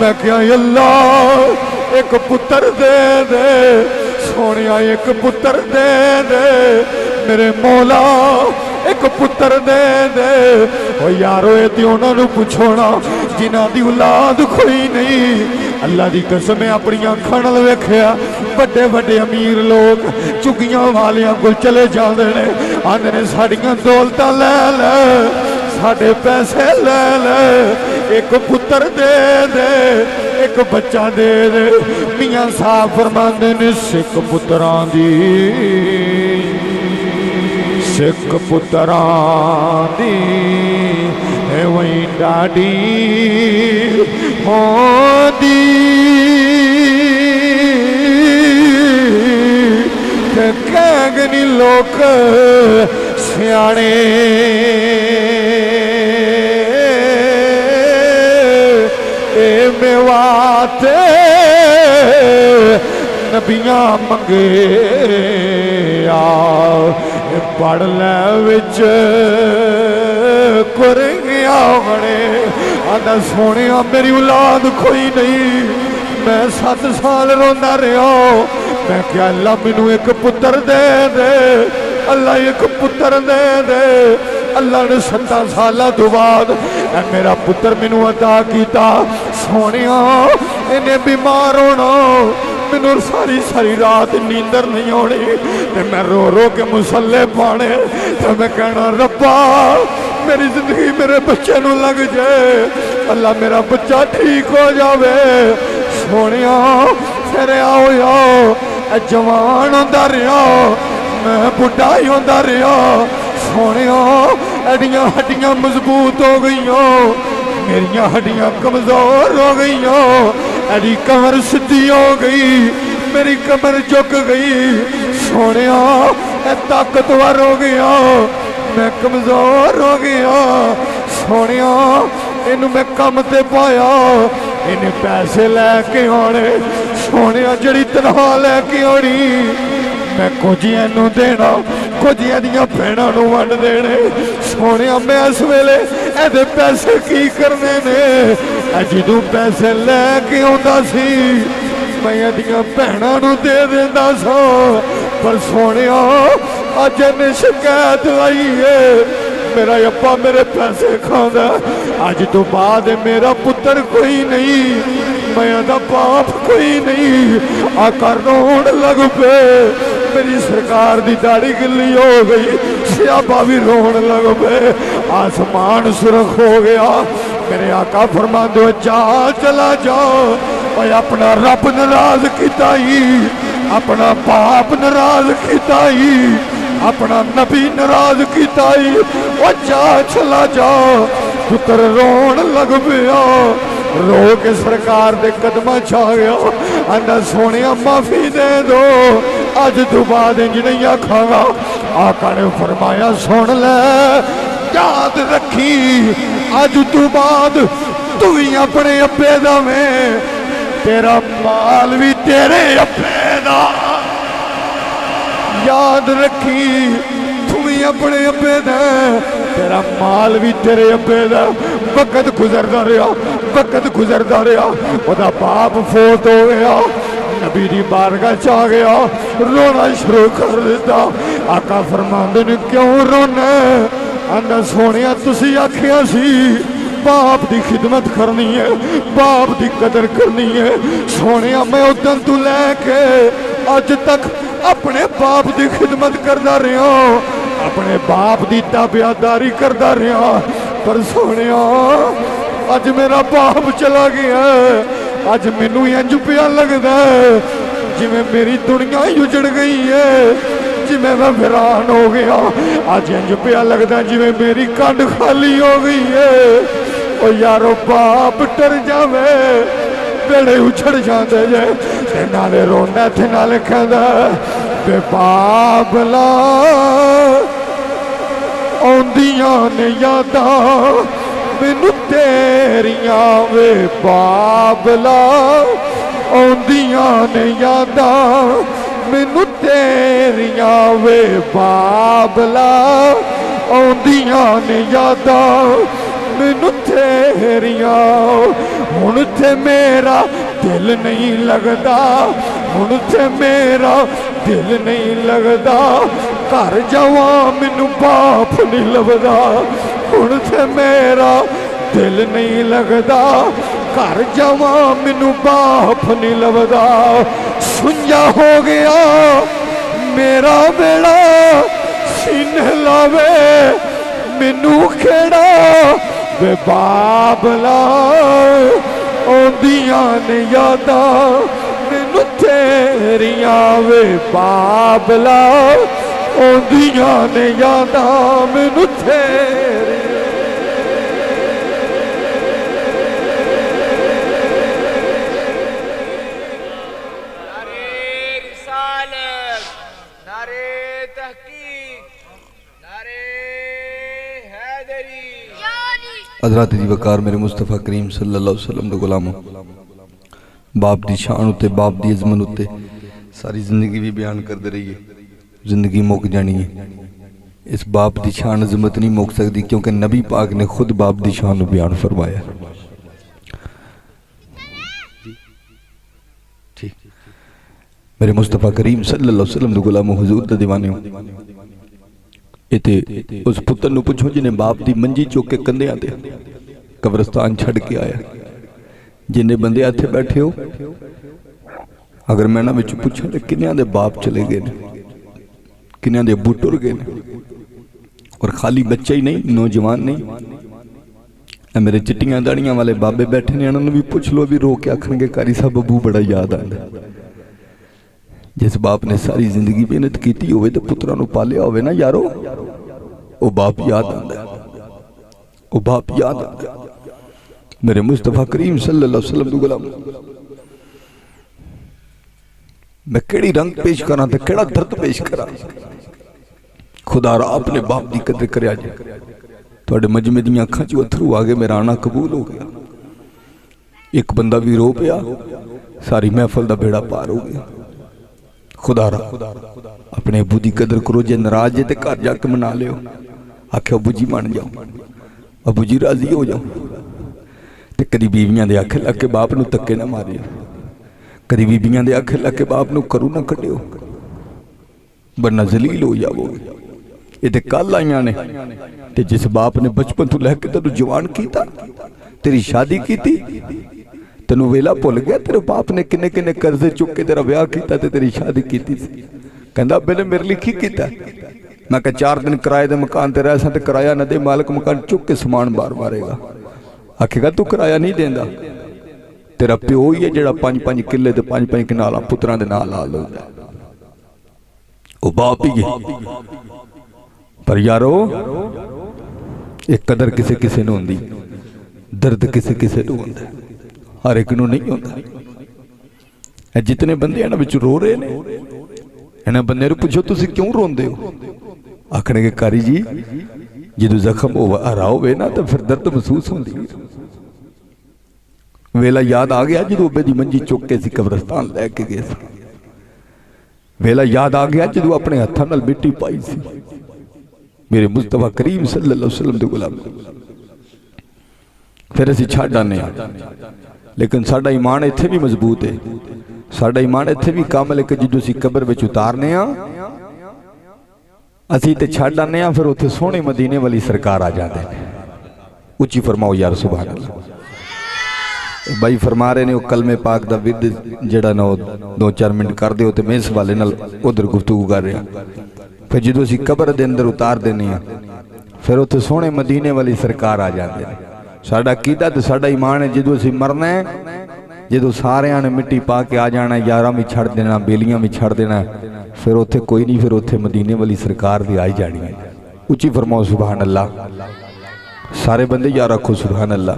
Speaker 1: मैं क्या अल्लाह एक पुत्र दे दे सोनिया एक पुत्र दे दे मेरे मौला एक पुत्र दे दे ओ यारो ये ते उन्हां नूं पुछो ना जिन्हां दी औलाद कोई नहीं अल्लाह दी कसम है अपनी अखां नाल वेखिया बड़े बड़े अमीर लोग चुगियां वालियां कोल चले जांदे ने आंदे ने साडियां दौलतां ले ले साडे पैसे ले ले एक पुत्र दे दे एक बच्चा दे दे मियां साहब फरमांदे ने सिख पुत्रां दी सिख पुत्रां दी वही डाडी होंदी कहगनी लोक सियाणे मेवाते नबियां मंगे पढ़ लै विच कुरिया बने आंदा सोनिया मेरी औलाद कोई नहीं मैं 7 साल रोंदा रहा। मैं क्या अल्लाह मैनू एक पुत्र दे दे, अल्लाह एक पुत्र दे दे। अल्लाह ने 7 साल तो बाद मेरा पुत्र मैनू अता किया। सोनिया इन्हें बीमार होना, मैनू सारी सारी रात नींदर नहीं आनी, ते मैं रो रो के मुसल्ले पाने, ते मैं कहना रब्बा मेरी जिंदगी मेरे बच्चे नू लग जाए, अल्लाह मेरा बच्चा ठीक हो जावे। सोनिया फिर आओ याओ जवान होंदा रहा, मैं बुढ़ा ही होंदा रहा। सोनिया एडियां हड्डियां मजबूत हो गई, मेरिया हड्डियां कमजोर हो गई, एडी कमर सीधी हो गई, मेरी कमर झुक गई। सोनिया ताकतवर हो गया, मैं कमजोर हो गया। सोनिया इनू मैं कम ते पाया, इन्हें पैसे लैके आने। सोनिया जड़ी तनख्वाह लैके आनी, मैं कुछ इनू देना, कुछ एदियां भैणां नू वंड देने। सोनिया मैं इस वेले एदे पैसे की करने ने, जदों पैसे लैके आउंदा सी मैं एदियां भैणां नू दे देंदा सा। पर सोनिया अज इन्हें शिकायत लाई है, मेरा अब्बा मेरे पैसे खांदा, अज तो बाद मेरा पुत्र कोई नहीं, मैं दा बाप कोई नहीं। आका रोन लग पे, मेरी सरकार दी दाढ़ी गिल्ली हो गई, सियाबा भी रोन लग पे, आसमान सुरख हो गया। मेरे आका फरमांदे जा चला जाओ, और अपना रब नाराज किता ही, अपना बाप नाराज किता ही, अपना नबी नाराज किता ही, और जा चला जाओ। पुत्र रोन लग पिया, रो के सरकार दे कदमां च आ गया, आंदा सोनिया माफी दे दो, अज तो बाद इंज नहीं आखांगा। आका ने फरमाया सुन ले याद रखी, अज तो बाद तू ही अपने अब्बे दा में, तेरा माल भी तेरे अब्बे दा। याद रखी तू भी अपने अब्बे दा, तेरा माल भी तेरे अब्बे दा। वक्त गुजरदा रहा, वक्त गुजरदा रहा, ओदा बाप फोत हो गया, नबी दी बारगाह च आ गया, रोना शुरू कर दिता। आका फरमांदे ने क्यों रोना? आंदा सोनिया तुसी आखिया सी बाप की खिदमत करनी है, बाप की कदर करनी है। सोनिया मैं उदन तू लैके अज तक अपने बाप की खिदमत करता रहा, अपने बाप की ताबियादारी करता रहा, पर सोनिया अज मेरा बाप चला गया, अज मैनू इंज पिया लगता है जिमें मेरी दुनिया ही उजड़ गई है, जिमें मैं वीरान हो गया। अज इंज पिया लगता जिमें मेरी कंड खाली हो गई है। ओ यारो बाप डर जावे, बेड़े उछड़ जाते जे, ते नाले रोंदा ते नाले कहंदा बे बाबला आउंदियां ने यादां मैनू तेरियां, वे बाबला आउंदियां ने यादां मैनू तेरियां, वे बाबला आउंदियां ने यादां मैनू तेरियां। हुण ते मेरा दिल नहीं लगदा, हुण ते मेरा दिल नहीं लगदा, घर जावां मैनू बाप नहीं लभदा। हुण ते मेरा दिल नहीं लगदा, घर जावां मैनू बाप नहीं लभदा। सुंजा हो गया मेरा बेड़ा, सीने लावे मैनू खेड़ा, वे बाबला आउंदियां ने यादां मैनू तेरियां, वे बाबला आउंदियां ने यादां मैनू तेरियां।
Speaker 2: हज़रात दी वकार मेरे मुस्तफा करीम सल्लल्लाहु अलैहि वसल्लम दे गुलामों, बाप दी शान उत्ते बाप दी अजमत उत्ते सारी जिंदगी भी बयान करते रहिए, जिंदगी मुक जानी है। इस बाप दी शान अजमत नहीं मुक सकती, क्योंकि नबी पाक ने खुद बाप दी शान बयान फरमाया। ठीक मेरे मुस्तफा करीम सल्लल्लाहु अलैहि वसल्लम दे गुलाम हुजूर दे दीवाने हो इते उस पुत्र नु पुछो जिन्हें बाप दी मंजी चुक के कंधियां ते कब्रिस्तान छड़ के आया जिन्ने बंदे इत्थे बैठे हो अगर मैं ना विच पुछां ते किन्नियां दे बाप चले गए ने किन्नियां दे अब्बू टुर गए ने और खाली बच्चे ही नहीं नौजवान नहीं मेरे चिट्टियां दाड़ियां वाले बाबे बैठे ने उन्होंने भी पूछ लो भी रो के आखणगे कारी साहब अबू बड़ा याद आंदा जिस बाप ने सारी जिंदगी मेहनत की होवे तो पुत्रा नूं पालिया होवे ना यारो वो बाप याद आंदा वो बाप याद आंदा मेरे मुस्तफा करीम सल्लल्लाहु अलैहि वसल्लम दे गुलाम मैं केड़ी रंग पेश करा ते केड़ा दर्द पेश करा खुदा रा अपने बाप की कदर करया जे तुहाडे मजमे दी अखां च अथरू आ गए मेरा आना कबूल हो गया एक बंदा भी रो पिया सारी महफल दा बेड़ा पार हो गया खुदा रा अपने अबू दी कदर करो जे नाराज जे ते घर जाके मना लियो आखे अबू जी मान जाओ अबू जी राजी हो जाओ ते कदी बीवियां दे आखे लग के बाप नूं धक्के ना मारियो कदी बीबियां दे आखे लग के बाप नूं करू ना कढियो वरना जलील हो जाओगे ये ते कल आईयां ने ते जिस बाप ने बचपन तो लैके तेनू जवान कीता तेरी शादी कीती तेनू वेला भुल गया तेरे बाप ने किन्ने किन्ने कर्जे चुक के तेरा ब्याह कीता ते तेरी शादी कीती कहंदा बेले मेरे लिए की कीता मैं कहा 4 दिन किराए दे मकान ते रह सा ते किराया न दे मालिक मकान चुक के समान बार मारेगा आखेगा तू किराया नहीं देंदा तेरा प्यो ही है जेड़ा 5-5 किले ते 5-5 कनालां पुत्रां दे नाल ला लैंदा वो बाप ही है पर यारो एक कदर किसे किसे नूं हुंदी दर्द किसे किसे नूं हुंदा हर एक नूं नहीं हुंदा जितने बंदे इन्हां विच रो रहे ने इन्हां बंदे नूं पुछो तुसीं क्यों रोंदे हो आखणगे कारी जी जदों जख्म हरा होवे ना तो फिर दर्द महसूस हुंदी वेला याद आ गया जदों अब्बे दी मंजी चुक के सी कब्रिस्तान लैके गए सी वेला याद आ गया जदों अपने हत्थां नाल मिट्टी पाई सी मेरे मुस्तफा करीम सल्लल्लाहु अलैहि वसल्लम दे गुलाम फिर असीं छड्ड आने लेकिन साडा ईमान इत्थे भी मजबूत है साडा ईमान इत्थे भी कामल है कि जदों असीं कब्र विच उतारने असीं ते छड्ड आने फिर उत्थे सोहणे मदीने वाली सरकार आ जांदे ने उच्ची फरमाओ यार सुभान अल्लाह भाई फरमा रहे ने कलमे पाक दा विद जेड़ा ना 2-4 मिनट कर दिओ ते मैं इस वाले नाल उधर गुफ्तगू कर रहा फिर जो असीं कब्र दे अंदर उतार देने फिर उत्थे सोहणे मदीने वाली सरकार आ जाते हैं साडा अकीदा ते साडा ईमान है जो असीं मरना है जो सारियां ने मिट्टी पा के आ जाना यारां भी छड़ देना बेलियां भी छड़ देना फिर उत्थे कोई नहीं फिर उत्थे मदीने वाली सरकार दी आई जानी है उच्ची फरमाओ सुभान अल्लाह सारे बंदे यार आखो सुभान अल्लाह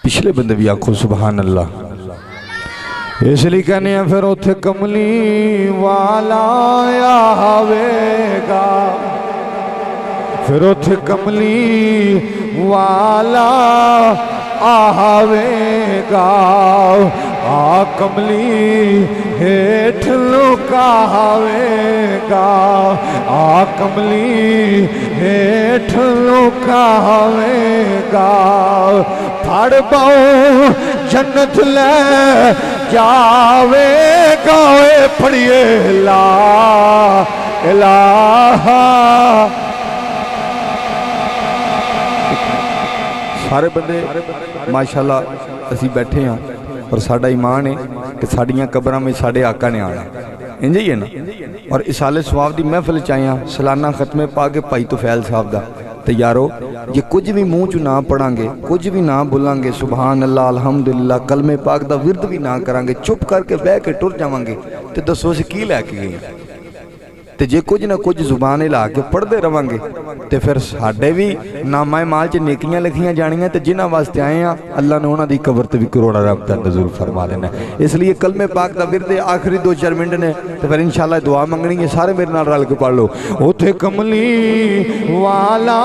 Speaker 2: पिछले बंदे भी आखो सुभान अल्लाह
Speaker 1: इसलिए कहने फिर उत्थे कमली वाला आवेगा फिर उत्थे कमली वाला आवेगा आ कमली हेठ लुकावेगा आ कमली हेठ लुकावेगा फड़ पाओ जन्नत ले जावेगा पढ़िए ला इलाहा
Speaker 2: सारे बंदे माशाल्लाह असी बैठे हाँ और साडा ईमान है कि साड़ियाँ कब्रां में साडे आका ने आना इंज ही है ना और इसाले सवाब की महफिल च आया सालाना खत्मे पा के भाई तुफैल साहब का तो यारो जे कुछ भी मूँह च ना पढ़ांगे कुछ भी ना बोलांगे सुभान अल्लाह अल्हम्दुलिल्लाह कलमे पाक दा विरद भी ना करांगे चुप करके बह के टुर जावांगे तो दसो असीं की लैके गए तो जे कुछ ना कुछ जुबान ला के पढ़ते रवांगे तो फिर साढ़े भी नामा माल च नेकियां लिखियां जानियां तो जिन्हां वास्ते आए हैं अल्लाह ने उन्होंने कबर ते भी करोड़ा रब नज़ूल फरमा देना इसलिए कलमे पाक दा विरद आखिरी 2-4 मिनट ने तो फिर इंशाअल्लाह दुआ मंगनी है सारे मेरे नाल रल के पढ़ लो
Speaker 1: उथे कमली वाला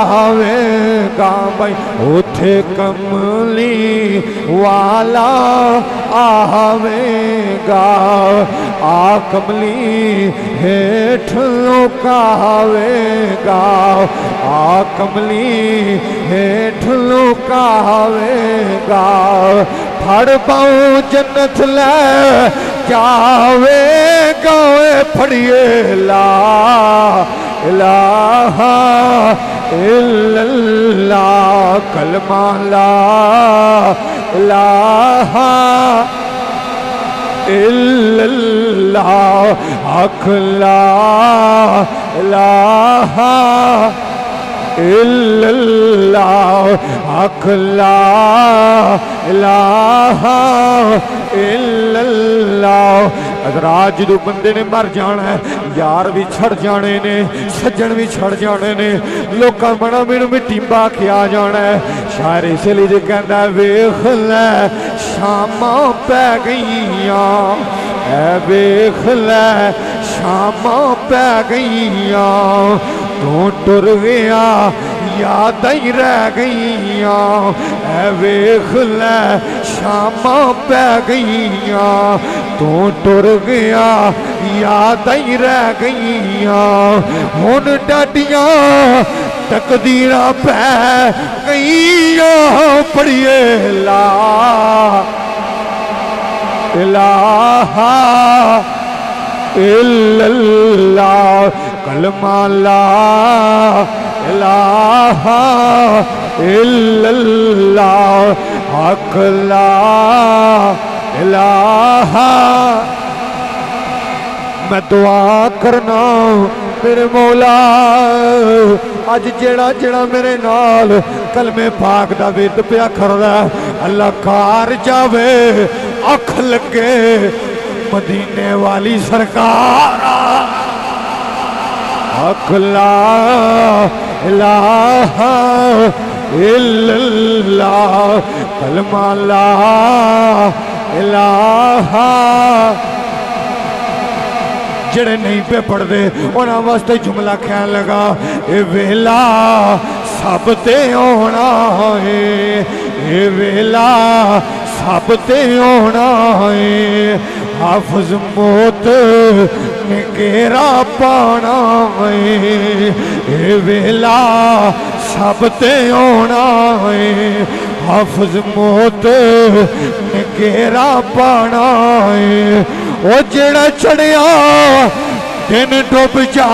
Speaker 1: आवेगा भाई उथे कमली वाला आवेगा आ कमली हेठ लुकावेगा आ कमली हेठ लुकावेगा फड़ पाऊं जन्नत ले जावे गावे फड़िए ला इलाहा इल्लल्लाह कलमा ला इलाहा इल्लल्लाह हक ला इलाहा इल्लल्लाह हक ला इलाहा इल्लल्लाह। अदराज जो बंदे ने मर जाना है, यार भी छड़ जाने ने, सज्जन भी छड़ जाने ने, लोकां मना मैनू मिट्टी पा के आ जाना है। शायर इसलिए कहता वेख लै शामां पै गईयां, ऐ वेख लै शामां पै गईयां, तू टुर गया यादां ही रह गईयां, ऐ वेख लै शामां पै गईयां, तू टुर गया यादां ही रह गईयां, हुण डाडियां तकदीरां पै गईयां, पढ़िए ला इलाहा इल्लल्लाह कलमा ला इलाहा इल्लल्लाह हक ला इलाहा। मैं दुआ करना मेरे मौला अज जेड़ा जेड़ा मेरे नाल कलमे पाक दा विद पिया करदा अल्लाह कार जावे अख लगे मदीने वाली सरकार हक ला इलाहा इल्लल्लाह कलमा ला इलाहा। जेड़े नहीं पे पढ़ते उन्होंने वास्ते जुमला कहन लगा ए वेला सब ते होना है, ए वेला सब ते होना है, हाफिज मौत ने घेरा पाना है, ए वेला सब ते होना है, हाफिज मौत ने घेरा पाना है। ओ जेड़ा चढ़िया दिन डुब जा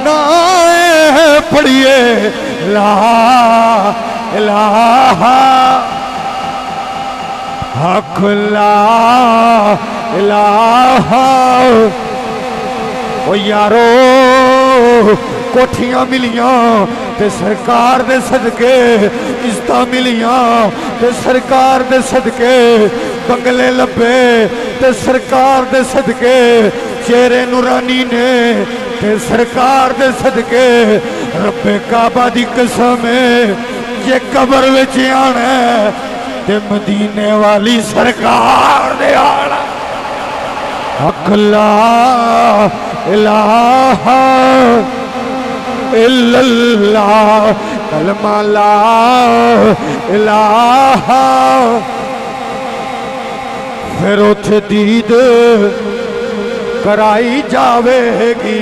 Speaker 1: ना पढ़िए ला इलाहा हक ला इलाहा। ओ यारो कोठियां मिलियां ते सरकार दे सदके, इज्जत मिलियां ते सरकार दे सदके, बंगले लभे ते सरकार दे सदके, चेहरे नूरानी ने ते सरकार दे सदके, रब्बे काबा दी कसम जे कबर विच आना ते मदीने वाली सरकार दे आना। हक ला इलाहा इल्लल्लाह कलमा ला इलाहा। फिर उथे दीद कराई जावेगी,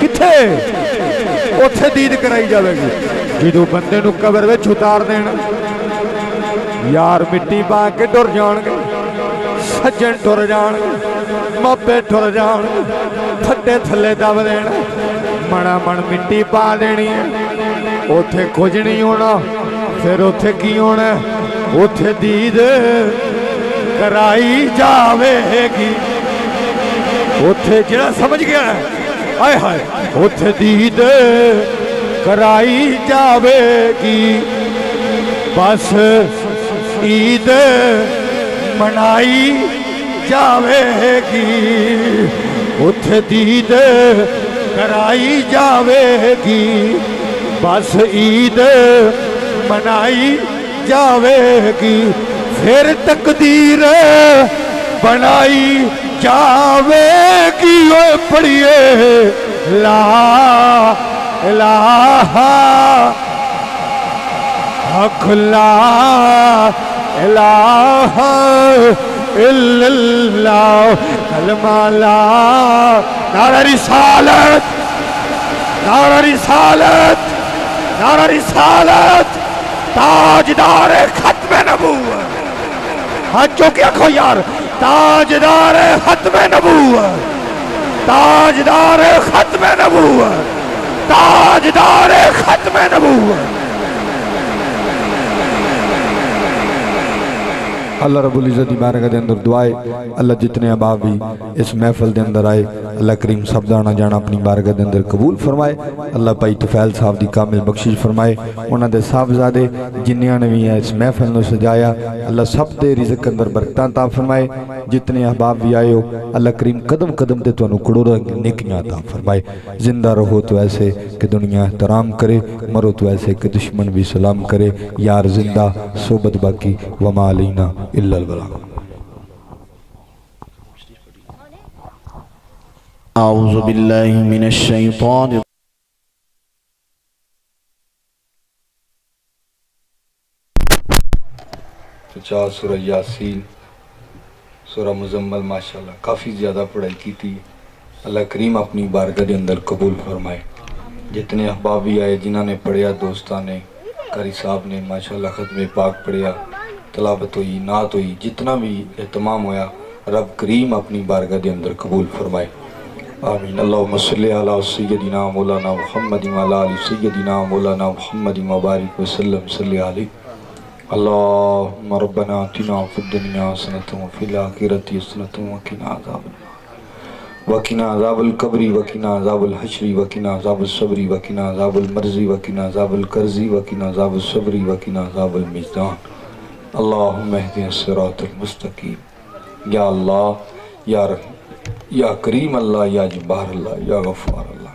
Speaker 1: किथे उथे दीद कराई जावेगी जो बंदे नू कबर विच उतार देना। यार मिट्टी पा के टुर जाणगे, सज्जन टुर जाणगे, मापे टुर जाणगे, थड्डे थल्ले दब देना, मना मन मिट्टी पा देनी है, उथे कुछ नहीं होना। फिर उथे की होना, उथे दीद कराई जावेगी, उथे जेड़ा समझ गया हाय हाय, उथे दीद कराई जावेगी, बस ईद मनाई जावेगी, उथे दीद कराई जावेगी, बस ईद मनाई जावेगी। फिर तकदीर बनाई जावेगी, ओए पढ़िए ला इलाहा हक ला इलाहा इल्लल्लाह कलमा ला। नारा रिसालत, नारा रिसालत, नारा रिसालत, ताजदार खत्म नबूवत। हाथ चौके आखो यार, ताजदार खत्म नबूवत, ताजदार खत्म नबूवत, ताजदार खत्म नबूवत। अल्लाह रब्बुल इज़्ज़त की बारगाह के अंदर दुआए अल्लाह जितने अहबाब भी इस महफिल के अंदर आए अल्लाह करीम सब दा आना जाना अपनी बारगाह के अंदर कबूल फरमाए। अल्लाह भाई तुफैल साहब की कामिल बख्शिश फरमाए। उन्होंने साहबजादे जिन्नियां ने भी इस महफिल को सजाया अल्लाह सब के रिज़्क के अंदर बरकतां अता फरमाए। जितने अहबाब भी आए हो अल्लाह करीम कदम कदम ते तुहानू करोड़ों नेकियां अता फरमाए। जिंदा रहो तो ऐसे कि दुनिया एहतराम करे, मरो तो ऐसे कि दुश्मन भी सलाम करे। यार जिंदा सोबत बाकी वमा अलैना इल्लल बलाग।
Speaker 3: आऊज़ु बिल्लाहि मिनश शैतानिर
Speaker 2: रजीम। सूरह यासीन, सूरह मुज़म्मल माशाल्लाह काफ़ी ज़्यादा पढ़ाई की थी। अल्लाह करीम अपनी बारगाह के अंदर कबूल फरमाए। जितने अहबाब भी आए जिन्होंने पढ़िया, दोस्तान ने, कारी साहब ने माशाल्लाह ख़त्म पाक पढ़िया, तलावत हुई, नात हुई, जितना भी एहतमाम होया रब करीम अपनी बारगाह के अंदर कबूल फरमाए। आमीन। अल्लाहुम्मा सल्लि अला सय्यदिना मौलाना मुहम्मद व अला आलि सय्यदिना मौलाना मुहम्मद व बारिक वसल्लम सल्लि अलैहि। अल्लाहुम्मा रब्बना आतिना फिद दुनिया हसनतन व फिल आखिरति हसनतन व क़िना अज़ाबन्नार वक़िना अज़ाबल कब्री वक़िना अज़ाबल हश्री वक़िना अज़ाबल सब्री वक़िना अज़ाबल मर्ज़ी वक़िना अज़ाबल कर्ज़ी वक़िना अज़ाबल सब्री वक़िना अज़ाबल मिज़ान। अल्लाहुम्मा इहदिना सिरातल मुस्तक़ीम। या अल्लाह या करीम अल्लाह, या जब्बार अल्लाह, या गफ़्फ़ार अल्लाह।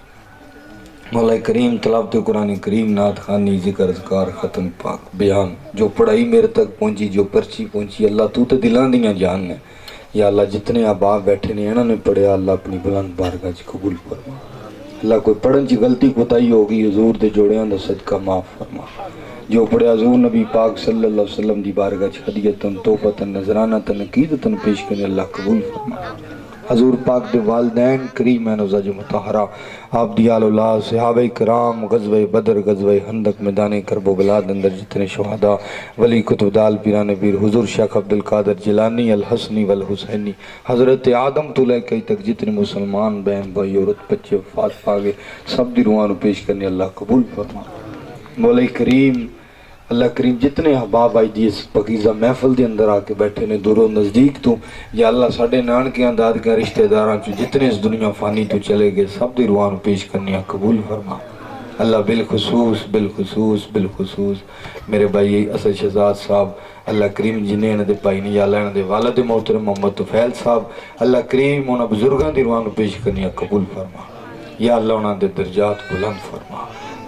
Speaker 2: मौला करीम तलावत कुरान करीम, नात खानी, ज़िक्र अज़कार, ख़त्म पाक बयान, जो पढ़ाई मेरे तक पहुँची, जो पर्ची पहुँची, अल्लाह तू तो दिलां दियां जान है। या अल्लाह जितने अहबाब बैठे ने इन्होंने पढ़िया अल्लाह अपनी बुलंद बारगाह च कबूल फरमा। अल्लाह कोई पढ़न च गलती कोताही होगी हुजूर दे जोड़ियां दा सदका माफ़ फरमा। जो पढ़िया हुजूर नबी पाक सल्लल्लाहु अलैहि वसल्लम दी बारगाह च हदियतन तोहफतन नजरानतन अकीदतन पेश करने अल्लाह कबूल फरमा। हजूर पाक दे वालिदैन करीम नज़ाज मुतहरा आप दी आल औलाद सहाबा कराम गज़वे बदर गज़वे हंदक मैदान करबो बलाद अंदर जितने शहादा वली कुतुबदाल पीरान पीर हुजूर शेख अब्दुल कादर जिलानी अल हसनी वल हुसैनी हज़रत आदम तो लेकर तक जितने मुसलमान बहन भाई औरत बच्चे वफात पा गए सब दी रूहां नूं पेश करने अल्लाह कबूल फरमा। मौला करीम अल्लाह करीम जितने अहबाब आई दी इस पकीज़ा महफिल के अंदर आके बैठे ने दूरों नज़दीक तो या अल्लाह साढ़े नानकियां दादकियां रिश्तेदारां चो जितने इस दुनिया फानी तो चले गए सब दी रूहां नूं पेश करने कबूल फरमा। अल्लाह बिलखसूस मेरे भाई असद शहजाद साहब अल्लाह करीम जिन्हें इन्होंने भाई ने या अल्लाह इन्होंने वालद मोहतरम मोहम्मद तुफैल साहब अल्लाह करीम उन्होंने बुजुर्गों की रूहां नूं पेश करने कबूल फरमा। या अल्लाह उन्होंने दर्जात बुलंद फरमा।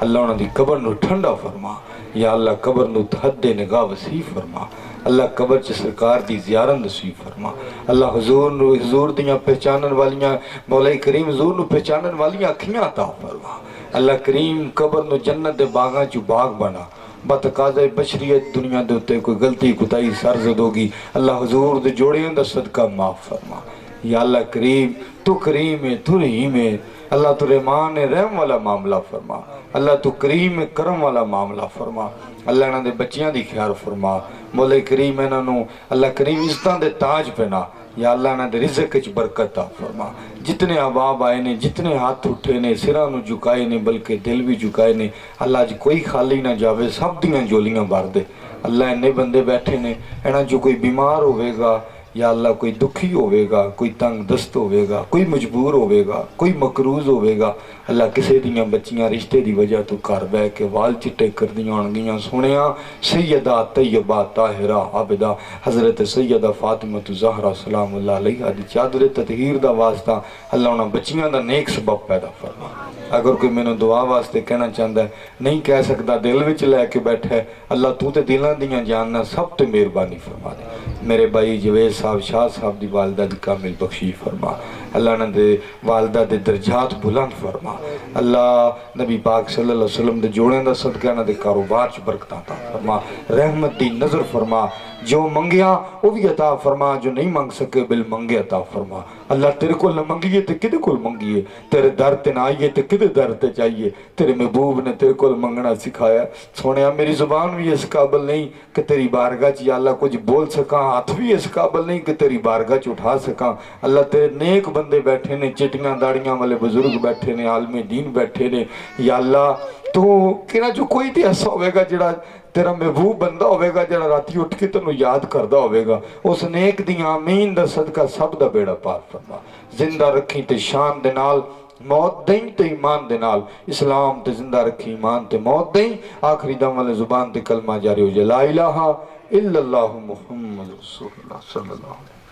Speaker 2: अल्लाह उन्होंने कबर नूं ठंडा फरमा। या अल्लाह कबर नूं हद्दे निगाह वसी फरमा। अल्लाह कबर च सरकार दी ज़ियारत नसीब फरमा। अल्लाह हुजूर दियां पहचानन वालियां मौला करीम हुजूर नूं पहचानन वालियां अखियां अता फरमा। अल्लाह करीम कबर नूं जन्नत दे बागां चों बाग बना। बतकाज़े बशरियत दुनिया दे उत्ते कोई गलती कुताही सरजद होगी अल्लाह हुजूर दे जोड़ियां दा सदका माफ़ फरमा। या अल्लाह करीम तू करीम है, तू रहीम है। अल्लाह तू रहमान है, रहम वाला मामला फरमा। अल्लाह तू करीम है, करम वाला मामला फरमा। अल्लाह इन्हां दे बच्चियां दी ख्याल फरमा। मौला करीम इन्हां नूं अल्लाह करीम इज़्ज़तां दे ताज पहना। या अल्लाह इन्हां दे रिज़्क़ च बरकत आ फरमा। जितने अहबाब आए ने जितने हाथ उठे ने सिरां नूं झुकाए ने बल्कि दिल भी झुकाए ने अल्लाह अज कोई खाली ना जावे सब दियां झोलियां भर दे। अल्लाह इन्ने बंदे बैठे ने इन्हां चों कोई बीमार होवेगा या अल्लाह कोई दुखी होवेगा, कोई तंग दस्त होवेगा, कोई मजबूर होवेगा, कोई मकरूज होवेगा। अल्लाह किसी दियां बच्चियां रिश्ते की वजह तो घर बह के वाल चिट्टे कर दियां होणगियां सुनिया सैयदा तैयबा ताहिरा आबिदा हज़रत सैयदा फातिमा ज़हरा सलामुल्लाह अलैहा दी चादर ततहीर दा वास्ता अल्लाह उन्हां बच्चियां दा नेक सबब पैदा फरमा। अगर कोई मैनू दुआ वास्ते कहना चाहता है नहीं कह सकता दिल विच लैके बैठा है अल्लाह तू तो दिलों दियां जानना सब तो मेहरबानी फरमा दे। मेरे भाई जवेद साहब शाह साहब की वालदा की कामिल बख्शी फरमा।
Speaker 1: अल्लाह ने दे वालदा दे दर्जात बुलंद फरमा। अल्लाह नबी पाक सल्लल्लाहु अलैहि वसल्लम दे जोड़े दा सदका ना दे कारोबार च बरकत अता फरमा, रहमत दी नज़र फरमा। जो मंगिया वो भी अता फरमा, जो नहीं मंग सके बिल मंगे अता फरमा। अल्लाह तेरे को न मंगिए तो किदे को मंगिए, तेरे दर ते ना आइए तो किदे दर ते चाहिए। तेरे महबूब ने तेरे को मंगना सिखाया। सोने मेरी जुबान भी इस काबिल नहीं कि तेरी बारगाह च या अल्लाह कुछ बोल सका, हाथ भी इस काबिल नहीं कि तेरी बारगाह च उठा सका। अल्लाह तेरे नेक बंदे बैठे ने, चिटियां दाड़ियां वाले बुजुर्ग बैठे ने, आलमे दीन बैठे ने। या अल्लाह तू कि जो कोई तो ऐसा होगा जरा तेरा महबूब बंदा होगा जरा राती उठ के तेन याद करता होगा, उस नेक दी आमीन दा सदका सब दा बेड़ा पार फरमा। जिंदा रखी ते शान दे नाल, मौत दई ते ईमान दे नाल। इस्लाम ते जिंदा रखी, ईमान ते मौत दई। आखिरी दम वाले जुबान ते कलमा जारी हो जाए, ला इलाहा इल्लल्लाहु मुहम्मद रसूलुल्लाह सल्लल्लाहु अलैहि वसल्लम।